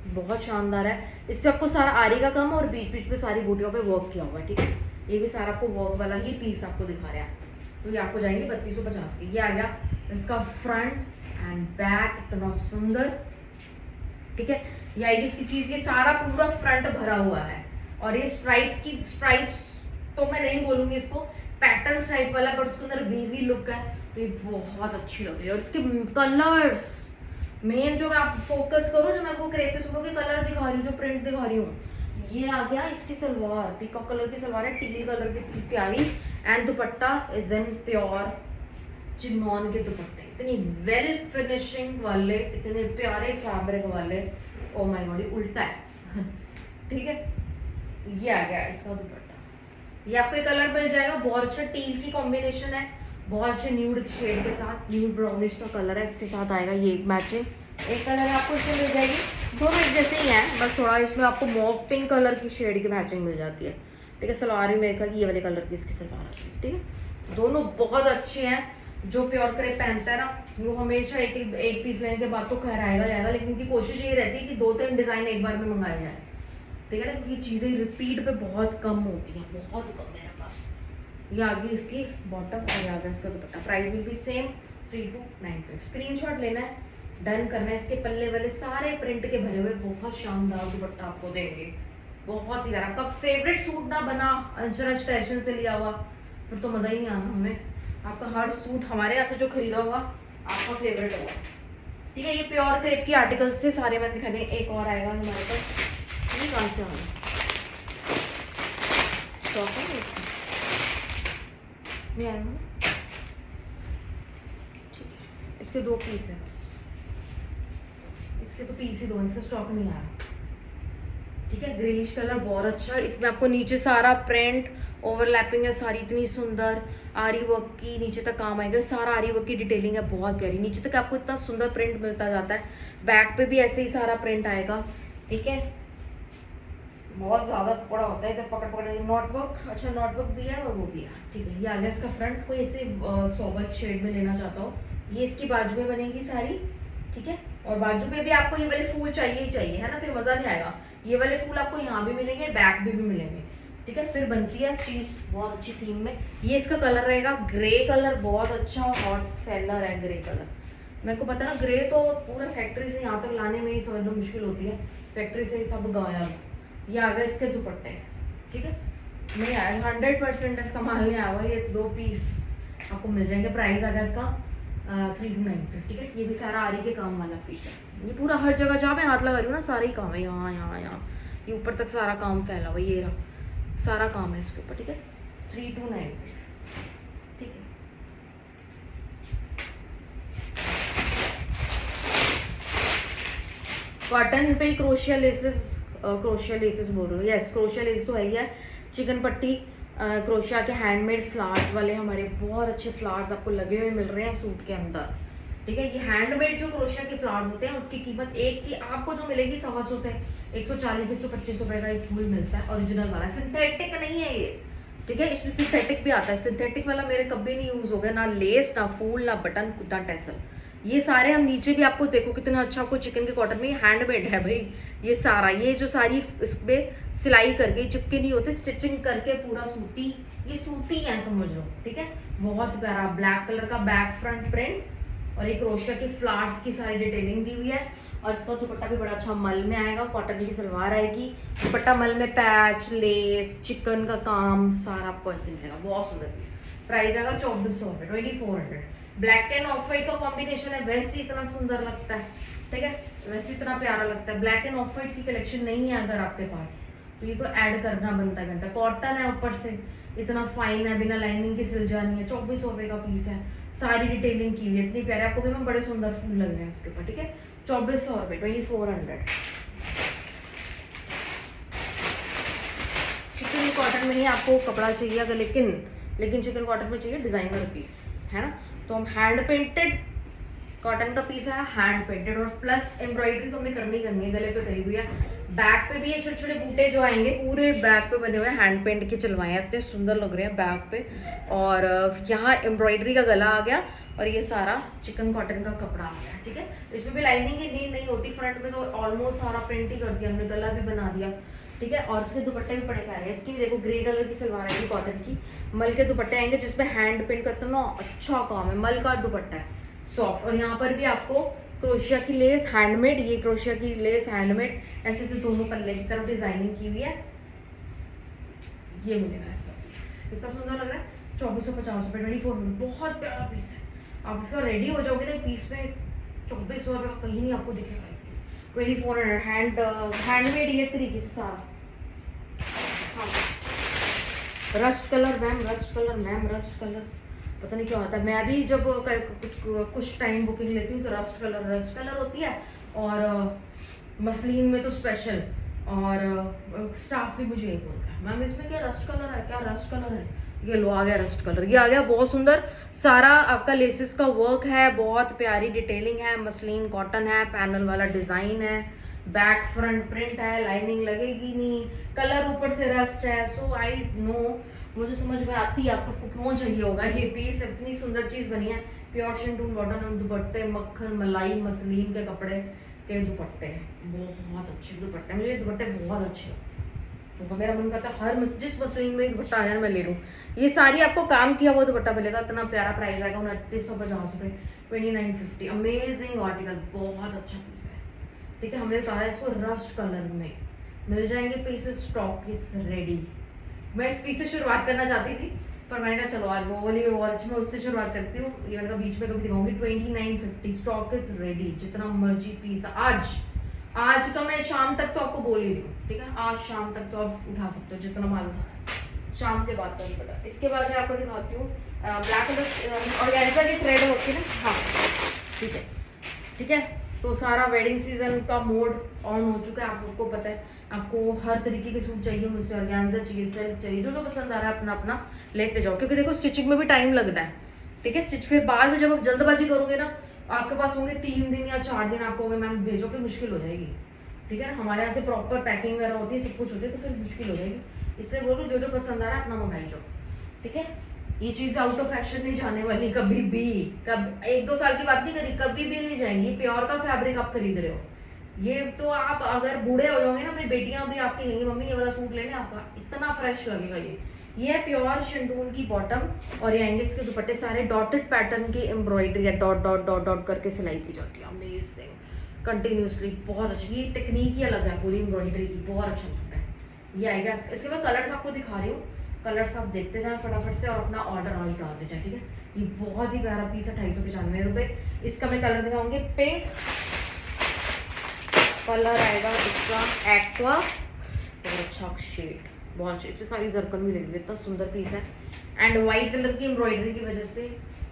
बहुत शानदार है, इस पे आपको सारा आरी का काम और बीच बीच में सारी बूटियों पे वर्क किया हुआ है। ठीक है, ये भी सारा आपको वर्क वाला ही पीस आपको दिखा रहा है, तो ये आपको जाएंगे 3250 के। ये आ गया इसका फ्रंट एंड बैक, इतना सुंदर। ठीक है, ये आएगी इसकी चीज, ये सारा पूरा फ्रंट भरा हुआ है और ये स्ट्राइप्स की, स्ट्राइप्स तो मैं नहीं बोलूंगी इसको, पैटर्न स्ट्राइप वाला, बट उसके अंदर वेवी लुक है, तो ये बहुत अच्छी लग रही है। और इसके कलर्स मेन जो मैं आप फोकस करो, जो मैं आपको क्रेप के सूटों के कलर दिखा रही हूँ, जो प्रिंट दिखा रही हूँ, ये आ गया इसकी सलवार, पीकॉक कलर की सलवार है, टील कलर की, इतनी प्यारी। And dupatta is in pure chinon के दुपट्टे, इतनी वेल फिनिशिंग वाले, इतने प्यारे फैब्रिक वाले। ओ माय गॉड, ये उल्टा है। ठीक है, ये आ गया इसका दुपट्टा, ये आपको ये कलर मिल जाएगा, बहुत अच्छा टील की कॉम्बिनेशन है, बहुत अच्छे न्यूड शेड के साथ, न्यूड ब्राउनिश का कलर है, इसके साथ आएगा ये मैचिंग एक कलर आपको इसमें मिल जाएगी, दोनों एक जैसे ही हैं, बस थोड़ा इसमें आपको मॉव पिंक कलर की शेड की मैचिंग मिल जाती है। ठीक है, सलवार भी मेरे ख्याल ये वाले कलर की इसकी सलवार आती है। ठीक है, दोनों बहुत अच्छे हैं। जो प्योर क्रेप पहनता है ना, वो हमेशा एक पीस लेने के बाद तो खहराएगा जाएगा, लेकिन उनकी कोशिश ये रहती है कि 2-3 डिजाइन एक बार में मंगाए जाए। ठीक है ना, क्योंकि चीजें रिपीट पे बहुत कम होती हैं, बहुत कम मेरे पास। ये आ गई इसकी बॉटम और ये आ गया इसका दुपट्टा। Price will be same 3295। Screenshot लेना है, डन करना है। इसके पल्ले वाले सारे प्रिंट के भरे हुए बहुत शानदार दुपट्टा आपको देंगे, बहुत ही प्यारा। आपका फेवरेट सूट ना बना अंशराज फैशन से लिया हुआ, फिर तो मजा ही नहीं आना हमें। आपका हर सूट हमारे यहाँ से जो खरीदा होगा आपका फेवरेट होगा। ठीक है, ये प्योर क्रेप की आर्टिकल्स से सारे मैं दिखा दें। एक और आएगा हमारे पास, ये कहाँ से आना स्टॉक है नहीं आया ना? ठीक है, इसके 2 पीस है बस, इसके तो पीस ही 2, इसका स्टॉक नहीं आया। ठीक है, ग्रेइश कलर बहुत अच्छा है, इसमें आपको नीचे सारा प्रिंट ओवरलैपिंग है सारी, इतनी सुंदर आरी वर्क की नीचे तक काम आएगा, सारा आरी वर्क की डिटेलिंग है बहुत प्यारी, नीचे तक आपको इतना सुंदर प्रिंट मिलता जाता है। बैक पे भी ऐसे ही सारा प्रिंट आएगा। ठीक है, बहुत ज्यादा बड़ा होता है, जब पकड़ पकड़ नॉट वर्क, अच्छा नॉट वर्क भी है और वो भी है। ठीक है, ये आ गया इसका फ्रंट, कोई ऐसे सोबर शेड में लेना चाहता हो, ये इसकी बाजू में बनेगी सारी। ठीक है, और बाजू में भी आपको ये वाले फूल चाहिए ही चाहिए, है ना, फिर मजा नहीं आएगा। ये वाले फूल आपको यहाँ भी मिलेंगे, बैक भी मिलेंगे। ठीक है, फिर बनती है चीज बहुत अच्छी थीम में। ये इसका कलर रहेगा ग्रे कलर, बहुत अच्छा हॉट सेलर है ग्रे कलर। मेरे को पता है ना, ग्रे तो पूरा फैक्ट्री से यहाँ तक लाने में ही समझ लो मुश्किल होती है, फैक्ट्री से ही सब गाया। ये आ गया इसके दुपट्टे। ठीक है, नहीं आया 100% इसका माल नहीं आया हुआ, ये 2 पीस आपको मिल जाएंगे। प्राइस आ गया इसका 3295। ठीक है, ये भी सारा आरी के काम वाला पीस है। ये पूरा हर जगह जहाँ मैं हाथ लगा रही हूँ ना, सारा ही काम है, यहाँ यहाँ यहाँ, ये ऊपर तक सारा काम फैला हुआ, ये रहा सारा काम है इसके ऊपर। ठीक है, 3295। ठीक है, कॉटन पे क्रोशिया लेसेस बोल रही हूँ, यस क्रोशिया लेस तो है ही है। चिकन पट्टी क्रोशिया के हैंडमेड फ्लावर्स वाले हमारे बहुत अच्छे फ्लावर्स आपको लगे हुए मिल रहे हैं सूट के अंदर। ठीक है, ये हैंडमेड जो क्रोशिया के फ्लावर्स होते हैं उसकी कीमत एक की आपको जो मिलेगी 125 से 140-125 रुपए का एक फूल मिलता है, ओरिजिनल वाला, सिंथेटिक नहीं है ये। ठीक है, इसमें सिंथेटिक भी आता है, सिंथेटिक वाला मेरे कभी नहीं यूज हो गया, ना लेस ना फूल ना बटन ना टैसल। ये सारे हम नीचे भी आपको देखो कितना अच्छा आपको चिकन के कॉटन में हैंडमेड है भाई। ये सारा ये जो सारी इसमें सिलाई करके चिपके नहीं होते, स्टिचिंग करके पूरा सूती, ये सूती है समझ लो। ठीक है, बहुत प्यारा ब्लैक कलर का बैक फ्रंट प्रिंट और एक क्रोशिया की फ्लावर्स की सारी डिटेलिंग दी हुई है। और इसका दुपट्टा भी बड़ा अच्छा मल में आएगा, कॉटन की सलवार आएगी, दुपट्टा मल में पैच लेस चिकन का काम सारा आपको ऐसे मिलेगा। बहुत सुंदर पीस, प्राइस आएगा 2400 रुपये, 2400। ब्लैक एंड ऑफ व्हाइट का कॉम्बिनेशन है, वैसे इतना सुंदर लगता है। ठीक है, वैसे इतना प्यारा लगता है। ब्लैक एंड ऑफ व्हाइट की कलेक्शन नहीं है अगर आपके पास तो ये तो ऐड करना बनता है। कॉटन है, ऊपर से इतना फाइन है, बिना लाइनिंग के सिल जानी है। 2400 रुपये का पीस है, सारी डिटेलिंग की हुई है, इतनी प्यारे आपको भी मैं बड़े सुंदर फूल लग रहे हैं इसके ऊपर। ठीक है, 2400 रुपये, 2400। चिकन कॉटन में ही आपको कपड़ा चाहिए अगर, लेकिन चिकन कॉटन में चाहिए डिजाइनर पीस है ना, तो हम हैंड पेंटेड कॉटन का पीस है, हैंड पेंटेड और प्लस एम्ब्रॉयडरी तो हमें करनी है, गले पे करी हुई है। बैक पे भी ये छोटे छोटे बूटे जो आएंगे पूरे बैक पे बने हुए हैंड पेंट के चलवाए हैं, इतने सुंदर लग रहे हैं बैक पे। और यहाँ एम्ब्रॉयडरी का गला आ गया और ये सारा चिकन कॉटन का कपड़ा आ गया। ठीक है, इसमें भी लाइनिंग की नीड नहीं होती, फ्रंट में तो ऑलमोस्ट सारा प्रिंट ही कर दिया हमने, गला भी बना दिया। ठीक है, और इसके दुपट्टे भी बड़े प्यारे हैं। इसकी भी देखो ग्रे कलर की सलवार आएगी कॉटन की, मल के दुपट्टे आएंगे जिसमें हैंड पेंट का इतना अच्छा काम है, मल का दुपट्टा है सॉफ्ट। और यहाँ पर भी आपको क्रोशिया की लेस हैंडमेड, ये क्रोशिया की लेस हैंडमेड, ऐसे से दोनों पल्ले की तरफ डिजाइनिंग की हुई है। ये मिलेगा ऐसा पीस, कितना सुंदर लग रहा है। 2450 रुपये, 2400, बहुत प्यारा पीस है। आप इसका रेडी हो जाओगे ना पीस में 2400 रुपये का कहीं नहीं आपको दिखेगा। 2400 हैंडमेड ये तरीके से सारा। Rust colour ma'am, rust colour ma'am, rust colour पता नहीं क्या होता है। मैं भी जब कुछ टाइम बुकिंग लेती हूँ तो रस्ट कलर होती है, और मसलिन में तो स्पेशल, और स्टाफ भी मुझे यही बोलता है मैम इसमें क्या रस्ट कलर है, क्या रस्ट कलर है। ये लो आ गया रस्ट कलर, ये आ गया बहुत सुंदर। सारा आपका लेसेस का वर्क है, बहुत प्यारी डिटेलिंग है, मसलिन कॉटन है, पैनल वाला डिजाइन है, बैक फ्रंट प्रिंट है, लाइनिंग लगेगी नहीं, कलर ऊपर से रस्ट है। सो आई नो, मुझे समझ में आती है आप सबको क्यों चाहिए होगा ये पीस, इतनी सुंदर चीज बनी है। प्योर शिंटून कॉटन और दुपट्टे मक्खन मलाई मसलिन के कपड़े के दुपट्टे हैं, बहुत अच्छे दुपट्टे, मुझे दुपट्टे बहुत अच्छे लगते हैं। तो मेरा मन करता है हर जिस मसलिन में दुपट्टा आ जाए मैं ले लूँ। ये सारी आपको काम किया हुआ दुपट्टा मिलेगा, इतना प्यारा प्राइस आएगा 2950 रुपये, 2950। अमेजिंग आर्टिकल, बहुत अच्छा पीस है। ठीक है, हमने उतारा इसको रस्ट कलर में, मिल जाएंगे पीसेस, स्टॉक इज रेडी। मैं इस पीस से शुरुआत करना चाहती थी पर मैंने कहा चलो आज वो वाली वॉच में उससे शुरुआत करती हूँ, ये मैंने कहा बीच में कभी दिखाऊंगी। 2950, स्टॉक इज रेडी, जितना मर्जी पीस आज का मैं शाम तक तो आपको बोल ही रही हूँ। ठीक है, आज शाम तक तो आप उठा सकते हो जितना माल उठा, शाम के बाद तो पता। इसके बाद मैं आपको दिखाती हूँ ब्लैक कलर ऑर्गेन्जा की थ्रेड होती है ना, हाँ ठीक है। ठीक है, तो सारा वेडिंग सीजन का मोड ऑन हो चुका है, आप सबको पता है। आपको हर तरीके के सूट चाहिए मुझसे, ऑर्गेन्जा चाहिए, सिल्क चाहिए, जो जो पसंद आ रहा है अपना अपना लेते जाओ, क्योंकि देखो स्टिचिंग में भी टाइम लगना है। ठीक है, स्टिच फिर बाद में जब आप जल्दबाजी करोगे ना, आपके पास होंगे 3 दिन या 4 दिन, आपको मैम भेजो, फिर मुश्किल हो जाएगी। ठीक है ना, हमारे यहाँ से प्रॉपर पैकिंग वगैरह होती है, सब कुछ होती है, तो फिर मुश्किल हो जाएगी। इसलिए बोलो जो जो पसंद आ रहा है अपना मंगाई जाओ। ठीक है, ये चीज आउट ऑफ फैशन नहीं जाने वाली कभी भी, 1-2 साल की बात नहीं करी, कभी भी नहीं जाएंगी। प्योर का फैब्रिक आप खरीद रहे हो, ये तो आप अगर बूढ़े हो जाओगे ना, अपनी बेटियां भी आपकी कहेंगी मम्मी ये वाला सूट लेने, आपका इतना फ्रेश लगेगा। ये है प्योर शिंटून की बॉटम, और ये आएंगे इसके दुपट्टे सारे डॉटेड पैटर्न की एम्ब्रॉयडरी है, डॉट डॉट डॉट डॉट करके सिलाई की जाती है, अमेजिंग कंटिन्यूसली, बहुत अच्छी। ये टेक्निक ही अलग है पूरी एम्ब्रॉयडरी की, बहुत अच्छा लगता है। ये आएगा, इसके मैं कलर्स आपको दिखा रही हूँ, कलर्स आप देखते जाए फटाफट से और अपना ऑर्डर आज डालते जाए। ठीक है, ये बहुत ही प्यारा पीस है, 295 रुपये। इसका मैं कलर दिखाऊंगी, पिंक कलर आएगा इसका, एक्वा, और अच्छा शेड, बहुत अच्छा। इसमें सारी जरकन भी लगी, इतना सुंदर पीस है। एंड व्हाइट कलर की एम्ब्रॉयडरी की वजह से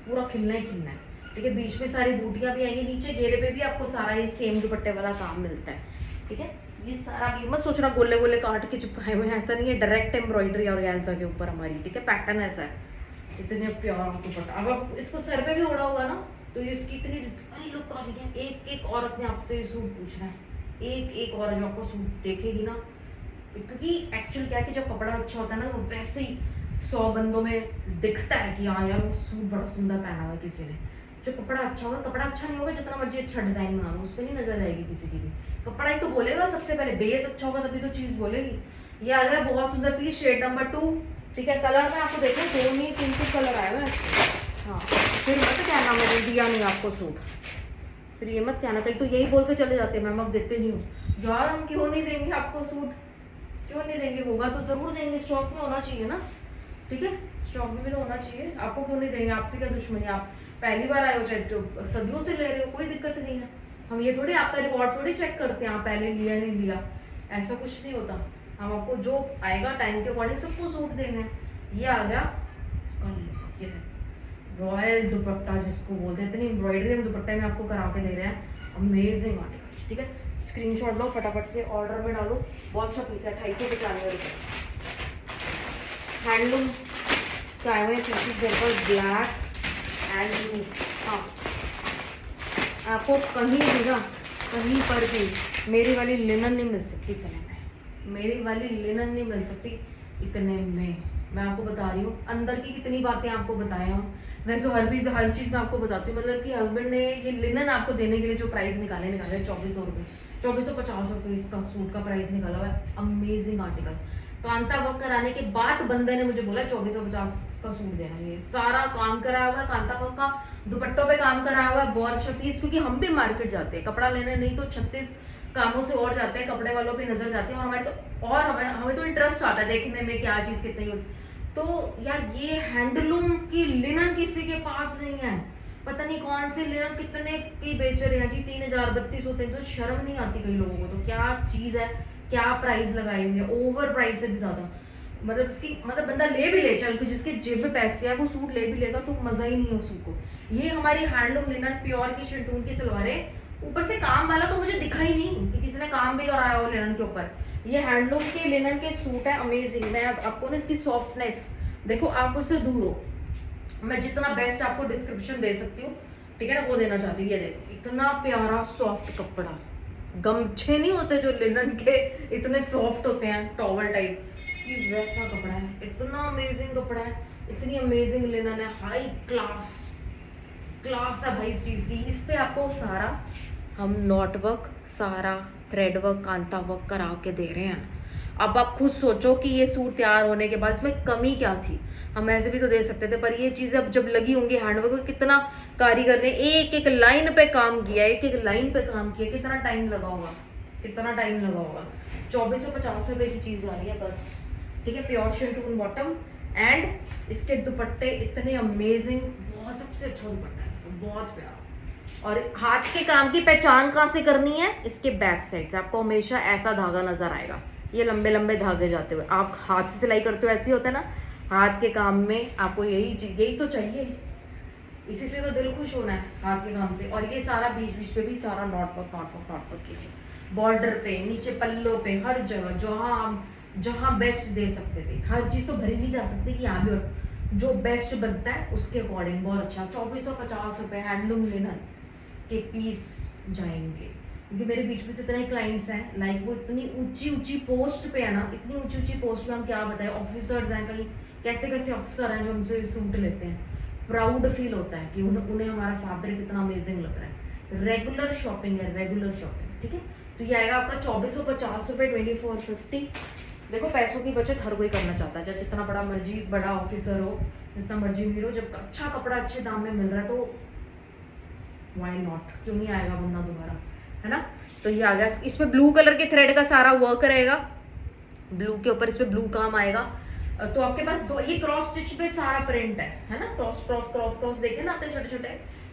पूरा खिलना ही खिलना है। ठीक है, बीच में सारी बूटियां भी आएंगी, नीचे घेरे पे भी आपको सारा ये सेम दुपट्टे वाला काम मिलता है। ठीक है, ये सारा भी मत सोचना गोले गोले काट के चिपकाए हुए हैं, ऐसा नहीं है, डायरेक्ट एम्ब्रॉयडरी ऑर्गेन्जा के ऊपर हमारी, ठीक है, पैटर्न ऐसा है, इतने प्योर आपको पता। अब आप इसको सर पे भी ओढ़ा होगा ना तो ये इसकी इतनी अरे लुक आ रही है। एक एक औरत ने आपसे सूट पूछना है, एक एक औरत जो आपको सूट देखेगी ना, क्योंकि एक्चुअल क्या है कि जब कपड़ा अच्छा होता है ना तो वैसे ही 100 बंदों में दिखता है कि हाँ यार वो सूट बड़ा सुंदर पहना हुआ है किसी ने। जो कपड़ा अच्छा होगा, कपड़ा अच्छा नहीं होगा जितना मर्जी अच्छा डिजाइन बना लो उस पर नहीं नजर आएगी किसी की भी। कपड़ा ही तो बोलेगा सबसे पहले, बेस अच्छा होगा तभी तो चीज बोलेगी। ये आ गया बहुत सुंदर पीस, शेड नंबर 2, ठीक है। कलर में आपको देखो 2 नहीं 3 कलर आए हुए हैं। हाँ फिर मत कहना मैंने दिया नहीं आपको सूट, फिर ये मत कहना, कहीं तो यही बोल के चले जाते हैं मैम अब देते नहीं हो। यार हम क्यों नहीं देंगे आपको सूट, क्यों नहीं देंगे, होगा तो जरूर देंगे, स्टॉक में होना चाहिए ना, ठीक है, स्टॉक में भी तो होना चाहिए। आपको क्यों नहीं देंगे, आपसे क्या दुश्मनी, आप पहली बार आए हो चाहे तो सदियों से ले रहे हो, कोई दिक्कत नहीं है। हम ये थोड़ी आपका रिकॉर्ड थोड़ी चेक करते हैं आप पहले लिया नहीं लिया, ऐसा कुछ नहीं होता। हम आपको जो आएगा टाइम के अकॉर्डिंग सबको सूट देने हैं। ये आ गया इसका look, ये रॉयल दुपट्टा जिसको बोलते हैं, इतनी एम्ब्रॉयडरी हम दुपट्टे में आपको करा के दे रहे हैं, अमेजिंग आर्टिकल, ठीक है। स्क्रीनशॉट लो फटाफट से, ऑर्डर में डालो, बहुत अच्छा पीस है, 250 रुपये। हैंडलूम के आए हुए पीसेस मेरे पास ब्लैक एंड ब्लू। हाँ आपको कहीं भी ना, कहीं पर भी मेरी वाली लिनन नहीं मिल सकती इतने में, मेरी वाली लिनन नहीं मिल सकती इतने में। मैं आपको बता रही हूँ अंदर की कितनी बातें आपको बताया हूँ, वैसे हर चीज़ मैं आपको बताती हूँ। मतलब कि हस्बैंड ने ये लिनन आपको देने के लिए जो प्राइस निकाले 2400 रुपये, 2450 रुपये इसका सूट का प्राइस निकाला हुआ है। अमेजिंग आर्टिकल, कांता वर्क कराने के बाद बंदे ने मुझे बोला 2450 का सूट देना। ये सारा काम करा हुआ है कांता वर्क का, दुपट्टों पे काम करा हुआ है, बहुत अच्छा पीस। क्योंकि हम भी मार्केट जाते हैं कपड़ा लेने, नहीं तो 36 कामों से और जाते हैं, कपड़े वालों पे नजर जाते हैं, और हमारे तो और हमें तो इंटरेस्ट आता है देखने में क्या चीज कितनी। तो यार ये हैंडलूम की लिनन किसी के पास नहीं है, पता नहीं कौन से लिनन कितने की बेच रहे हैं जी, 3000 3200 होते हैं। तो शर्म नहीं आती कई लोगों को, तो क्या चीज है, क्या प्राइस लगाई हुई है, ओवर प्राइस से भी ज्यादा। मतलब इसकी मतलब बंदा ले भी ले चल, जिसके जेब में पैसे है वो सूट ले भी लेगा तो मजा ही नहीं है उस सूट को। ये हमारी हैंडलूम लिनन प्योर की शिटून की सलवारें, ऊपर से काम वाला तो मुझे दिखा ही नहीं कि किसी ने काम भी कराया हो लिनन के ऊपर। ये हैंडलूम के लिनन के सूट है, अमेजिंग। मैं आपको ना इसकी सॉफ्टनेस देखो, आप उससे दूर हो, मैं जितना बेस्ट आपको डिस्क्रिप्शन दे सकती हूँ, ठीक है ना, वो देना चाहती हूँ। ये देखो इतना प्यारा सॉफ्ट कपड़ा, गमछे नहीं होते जो लिनन के इतने सॉफ्ट होते हैं टॉवल टाइप, ये वैसा कपड़ा है, इतना अमेजिंग कपड़ा है, इतनी अमेजिंग लिनन है, हाई क्लास क्लास है भाई इस चीज की। इस पे आपको सारा हम नॉट वर्क, सारा थ्रेड वर्क, कांता वर्क करा के दे रहे हैं। अब आप खुद सोचो कि ये सूट तैयार होने के बाद इसमें कमी क्या थी, हम ऐसे भी तो दे सकते थे, पर ये चीजें अब जब लगी होंगी हैंडवर्क में, कितना कारीगर ने एक एक लाइन पे काम किया, एक एक लाइन पे काम किया, कितना टाइम लगा होगा, कितना टाइम लगा होगा। 2450 रुपए की चीज आ रही है बस, ठीक है। प्योर शिटून बॉटम एंड इसके दुपट्टे इतने अमेजिंग, बहुत सबसे अच्छा दुपट्टा है इसका, बहुत प्यारा। और हाथ के काम की पहचान कहाँ से करनी है, इसके बैक साइड से आपको हमेशा ऐसा धागा नजर आएगा, ये लंबे लंबे धागे जाते हुए। आप हाथ से सिलाई करते हो ऐसे ही होता है ना, हाथ के काम में आपको यही तो चाहिए, इसी से तो दिल खुश होना है हाथ के काम से। और ये सारा बीच बीच पे भी सारा नॉट वर्क कीजिए, बॉर्डर पे, नीचे पल्लों पे, हर जगह जहाँ बेस्ट दे सकते थे। हर चीज तो भरी नहीं जा सकती कि यहाँ भी जो बेस्ट बनता है उसके अकॉर्डिंग बहुत अच्छा। 2450 रुपए हैंडलूम लिनन के पीस जाएंगे, क्योंकि मेरे बीच में से इतने क्लाइंट्स हैं, लाइक वो इतनी ऊंची ऊंची पोस्ट पे है ना, इतनी ऊंची ऊंची पोस्ट पे हम क्या बताएं, ऑफिसर्स हैं, कहीं कैसे कैसे अफसर हैं जो हमसे सूट लेते हैं। प्राउड फील होता है कि उन्हें हमारा फैब्रिक इतना अमेजिंग लग रहा है। रेगुलर शॉपिंग है, रेगुलर शॉपिंग, ठीक है। तो ये आएगा आपका 2450 रुपये, 2450। देखो पैसों की बचत हर कोई करना चाहता है, चाहे जितना बड़ा ऑफिसर हो, जितना मर्जी अमीर हो, जब अच्छा कपड़ा अच्छे दाम में मिल रहा है तो व्हाई नॉट, क्यों नहीं आएगा बंदा दोबारा, है ना। तो ये आ गया, इसमें ब्लू कलर के थ्रेड का सारा वर्क रहेगा, ब्लू के ऊपर इस पे ब्लू काम आएगा। तो आपके पास दो, ये क्रॉस स्टिच पे सारा प्रिंट है ना, क्रॉस क्रॉस क्रॉस क्रॉस देखे ना आपने छोटे छोटे,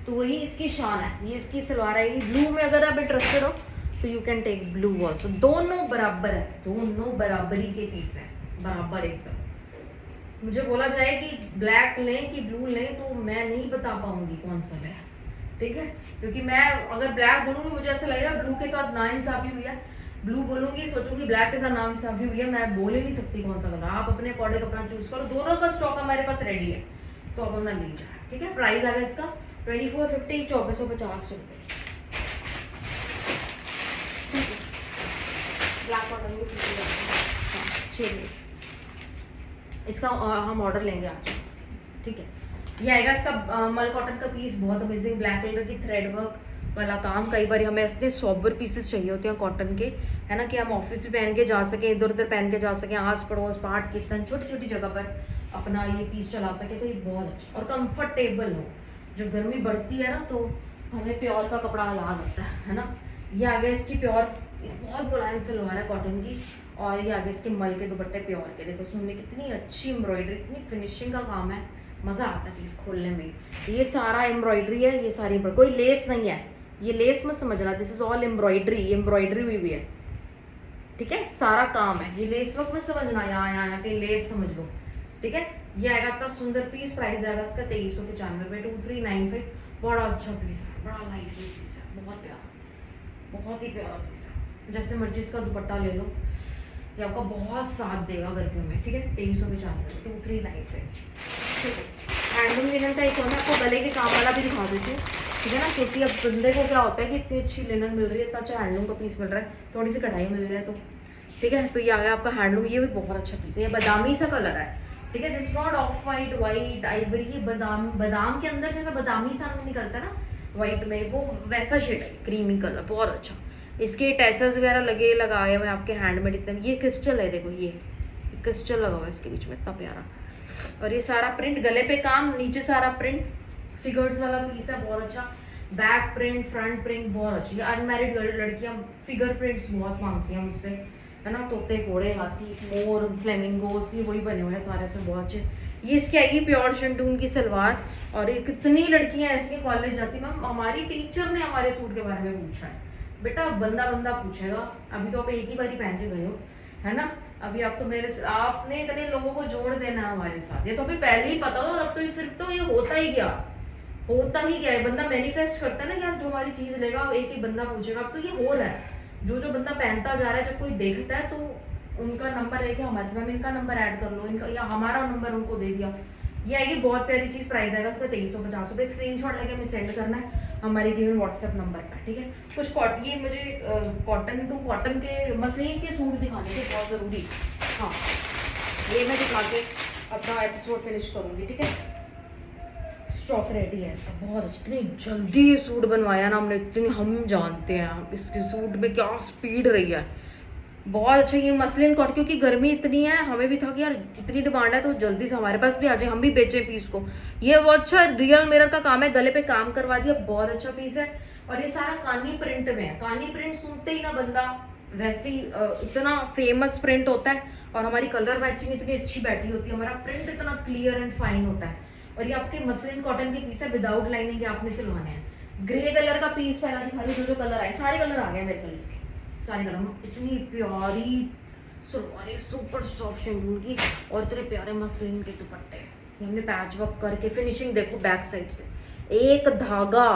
तो वही इसकी शान है। ये इसकी सलवार आएगी ब्लू में, अगर आप इंटरेस्टेड हो तो you can take blue also. दोनों बराबर है, दोनों बराबरी के पीस है, बराबर एकदम। मुझे बोला जाए कि ब्लैक लें कि ब्लू लें तो मैं नहीं बता पाऊंगी कौन सा लें, ठीक है, क्योंकि मैं अगर ब्लैक बोलूंगी मुझे ऐसा लगेगा ब्लू के साथ नाइंसाफी हुई है। ब्लू बोलूंगी सोचूंगी ब्लैक के साथ नाम से व्यू है, मैं बोल ही नहीं सकती कौन सा कलर। आप अपने अकॉर्डिंग अपना चूज करो, दोनों का स्टॉक हमारे पास रेडी है, तो आप अपना ले जाए। ठीक है, प्राइस आ गया इसका 2450, 2450 रुपये। ब्लैक कॉटन की चलिए इसका हम ऑर्डर लेंगे आज। ठीक है, ये आएगा इसका मल कॉटन का पीस, बहुत अमेजिंग ब्लैक कलर की थ्रेड वर्क वाला काम। कई बार हमें ऐसे सोबर पीसेस चाहिए होते हैं कॉटन के, है ना, कि हम ऑफिस भी पहन के जा सके, इधर उधर पहन के जा सके, आस पड़ोस पाठ कीर्तन छोटी छोटी जगह पर अपना ये पीस चला सके, तो ये बहुत अच्छा और कंफर्टेबल हो। जब गर्मी बढ़ती है ना तो हमें प्योर का कपड़ा याद आता है ना। ये आगे इसकी प्योर बहुत मुलायम सलवार है कॉटन की, और ये आगे इसके मल के दुपट्टे प्योर के। देखो उसमें कितनी अच्छी एम्ब्रॉयडरी, इतनी फिनिशिंग का काम है, मजा आता है पीस खोलने में। ये सारा एम्ब्रॉयडरी है, ये सारी कोई लेस नहीं है, ये लेस मत समझना, this is all embroidery, embroidery भी है। ठीक है, सारा काम है, ये लेस वर्क मत समझना, यहाँ के लेस समझ लो। ठीक है, ये आएगा इतना सुंदर पीस, प्राइस आएगा इसका 2395 रुपये, 2395। बड़ा अच्छा पीस है, बड़ा लाइट वेट पीस है, बहुत प्यारा, बहुत ही प्यारा पीस है। जैसे मर्जी इसका दुपट्टा ले लो, ये आपका बहुत साथ देगा गर्मियों में। ठीक है, 2395, 2395। ठीक है, हैंडलूम लिनन का एक और मैं आपको गले के काम वाला भी दिखा देती हूँ। ठीक है ना, क्योंकि अब बंदे को क्या होता है कि इतनी अच्छी लिनन मिल रही है, इतना अच्छा हैंडलूम का पीस मिल रहा है, थोड़ी सी कढ़ाई मिल जाए तो। ठीक है, तो ये आ गया आपका हैंडलूम, ये भी बहुत अच्छा पीस है, ये बादामी सा कलर है। ठीक है, this not of white, white Ivory, ये बादाम, बादाम के अंदर जैसा बादामी सा निकलता है ना वाइट में, वो वैसा शेड है, क्रीमी कलर, बहुत अच्छा। इसके टेसल्स वगैरह लगाए हुए आपके हैंड में, इतने ये क्रिस्टल है, देखो ये क्रिस्टल लगा हुआ है इसके बीच में, इतना प्यारा। और ये सारा प्रिंट, गले पे काम, नीचे सारा प्रिंट, फिगर्स वाला पीस है, बहुत अच्छा। बैक प्रिंट, फ्रंट प्रिंट, बहुत अच्छी। अनमैरिड लड़कियां फिगर प्रिंट्स बहुत मांगती हैं मुझसे, है ना, तोते घोड़े हाथी मोर फ्लेमिंगोस, ये वही बने हुए हैं सारे इसमें, बहुत अच्छे। ये इसकी आएगी प्योर शंटून की सलवार। और ये कितनी लड़कियां ऐसी कॉलेज जाती, मैम हमारी टीचर ने हमारे सूट के बारे में पूछा है, बेटा बंदा बंदा पूछेगा, अभी तो आप एक ही बारी पहन के गए हो, है ना, अभी आप तो आपने इतने लोगों को जोड़ देना है हमारे साथ, ये तो अभी पहले ही पता हो, अब तो फिर तो ये होता ही गया है। बंदा मैनिफेस्ट करता है ना कि यार जो हमारी चीज लेगा एक ही बंदा पूछेगा, अब तो ये हो रहा है। जो बंदा पहनता जा रहा है, जब कोई देखता है तो उनका नंबर है कि हमारे से, मैम इनका नंबर ऐड कर लो, इनका, या हमारा नंबर उनको दे दिया। ये आएगी बहुत प्यारी चीज, प्राइस आएगा इसका 2350 रुपये। स्क्रीनशॉट लेके हमें सेंड करना है हमारे गिवन व्हाट्सएप नंबर पर। ठीक है, कुछ ये मुझे कॉटन टू कॉटन के मसलिन के सूट दिखाने थे, बहुत जरूरी। हाँ, ये मैं दिखा के अपना एपिसोड फिनिश करूंगी। ठीक है, स्टॉक रेडी है इसका, बहुत अच्छा। इतनी जल्दी ये सूट बनवाया ना हमने, इतनी, हम जानते हैं इसके सूट में क्या स्पीड रही है, बहुत अच्छा। ये मसलिन कॉट, क्योंकि गर्मी इतनी है, हमें भी था कि यार इतनी डिमांड है तो जल्दी से हमारे पास भी आ जाए, हम भी बेचें पीस को। ये बहुत अच्छा रियल मिरर का काम है, गले पे काम करवा दिया, बहुत अच्छा पीस है। और ये सारा कानी प्रिंट में है, कानी प्रिंट सुनते ही ना बंदा वैसे ही इतना फेमस प्रिंट होता है, और हमारी कलर मैचिंग इतनी अच्छी बैठी होती है, हमारा प्रिंट इतना क्लियर एंड फाइन होता है। और ये आपके मसलिन कॉटन के पीस है, विदाउट लाइनिंग के आपने सिलवाने हैं। ग्रे कलर का पीस पहला दिखा रही, जो कलर आए, सारे कलर आ गए मेरे कलर इसके, सारे कलर। इतनी प्यारी सलवार, सुपर सॉफ्ट शेंडून की, और इतने प्यारे मसलिन के दुपट्टे, हमने पैच वर्क करके फिनिशिंग देखो बैक साइड से, एक धागा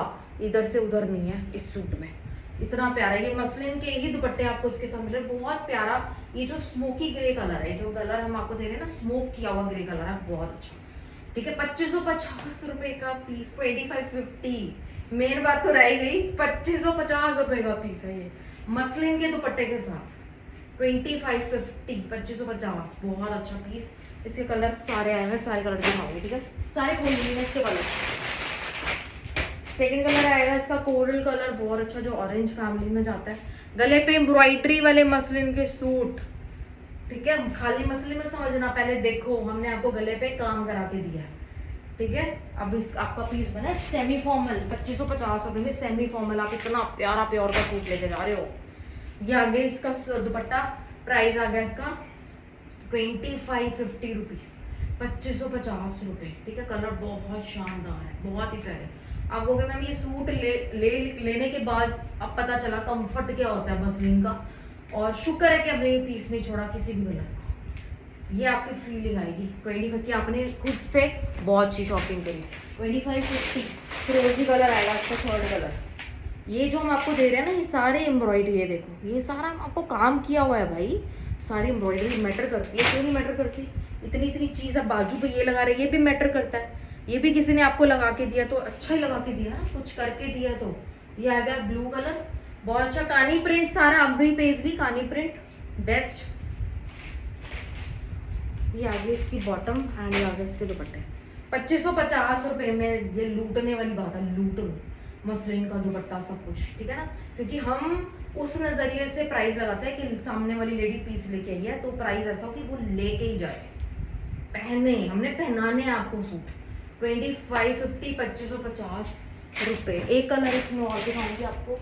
इधर से उधर नहीं है इस सूट में, इतना प्यारा। ये मसलिन के ही दुपट्टे आपको इसके साथ मिल रहे, बहुत प्यारा। ये जो स्मोकी ग्रे कलर है, जो कलर हम आपको दे रहे हैं ना, स्मोक किया हुआ ग्रे कलर है, बहुत अच्छा। ठीक है, 2550 रुपए का पीस, 2550। मेन बात तो रह गई, 2550 रुपए का पीस है ये मसलिन के दुपट्टे के साथ, 2550, 2550, बहुत अच्छा पीस। इसके कलर सारे आए हैं, सारे कलर दिखाऊंगी। ठीक है, सारे खोल लिए इसके कलर। सेकंड कलर आएगा इसका कोरल कलर, बहुत अच्छा, जो ऑरेंज फैमिली में जाता है। गले पे एम्ब्रॉयडरी वाले मसलिन के सूट, ठीक है, खाली मसलिन में समझना, पहले देखो हमने आपको गले पे काम करा के दिया है। ठीक है, अब इस आपका पीस बना है सेमी फॉर्मल, 2550 रुपए में सेमी फॉर्मल, आप इतना प्यारा प्योर का सूट लेके जा रहे हो। ये आगे इसका दुपट्टा, प्राइस आ गया इसका 2550 रुपीज, 2550 रुपए। ठीक है, कलर बहुत शानदार है, बहुत ही प्यारे। अब हो गया मैम ये सूट लेने के बाद अब पता चला कंफर्ट क्या होता है मसलिन का, और शुक्र है कि हमने ये पीस नहीं छोड़ा किसी भी कलर का। ये आपकी फीलिंग आएगी 25 की, आपने खुद से बहुत अच्छी शॉपिंग करी। 2550 फिरोजी कलर आएगा इसका, थर्ड कलर ये जो हम आपको दे रहे हैं ना, ये सारे एम्ब्रॉयडरी है, देखो ये सारा आपको काम किया हुआ है भाई। सारी एम्ब्रॉयडरी मैटर करती है, क्यों नहीं मैटर करती? इतनी इतनी चीज़, अब बाजू पे ये लगा रहे हैं, ये भी मैटर करता है। ये भी किसी ने आपको लगा के दिया तो अच्छा ही लगा के दिया ना, कुछ करके दिया। तो ये आ गया ब्लू कलर, बहुत अच्छा कानी प्रिंट, सारा अम्बी पेज भी कानी प्रिंट बेस्ट। ये आगे इसकी बॉटम एंड ये आगे इसके दुपट्टे। 2550 रुपए में ये लूटने वाली बात है, लूट लो मसलिन का दुपट्टा सब कुछ, ठीक है ना। क्योंकि हम उस नजरिए से प्राइस लगाते हैं कि सामने वाली लेडी पीस लेके आई है तो प्राइस ऐसा हो कि वो लेके ही जाए, पहने, हमने पहनाने हैं आपको सूट। 2550 2550 रुपए। एक कलर इसमें और दिखाऊंगी आपको,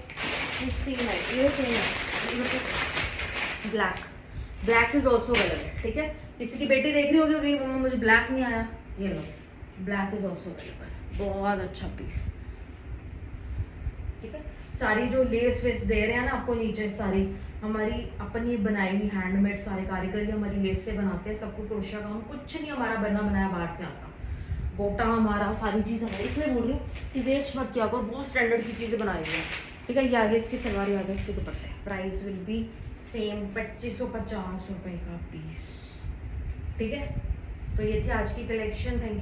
सेम है, ये सेम है, black. Black is also available, ठीक है। किसी की बेटी देख रही होगी कि मम्मा मुझे ब्लैक नहीं आया, ये लो, ब्लैक इज ऑल्सो अवेलेबल, बहुत अच्छा पीस, ठीक है। सारी जो लेस वेस दे रहे हैं ना आपको नीचे, सारी हमारी अपनी बनाई हुई हैंडमेड, सारे कारीगरी हमारी लेस से बनाते हैं, सब कुछ क्रोशिया का, हम कुछ नहीं हमारा बना बनाया बाहर से आता, गोटा हमारा, सारी चीज़ हमारी। इसलिए बोल रही हूँ कि वेस्ट मत किया करो, बहुत स्टैंडर्ड की चीज़ें बनाई हुई हैं, ठीक है। ये आगे इसकी सलवार, ये आगे इसके दुपट्टे, प्राइस विल बी सेम 2550 रुपए का पीस, ठीक है। तो ये थी आज की कलेक्शन, थैंक यू।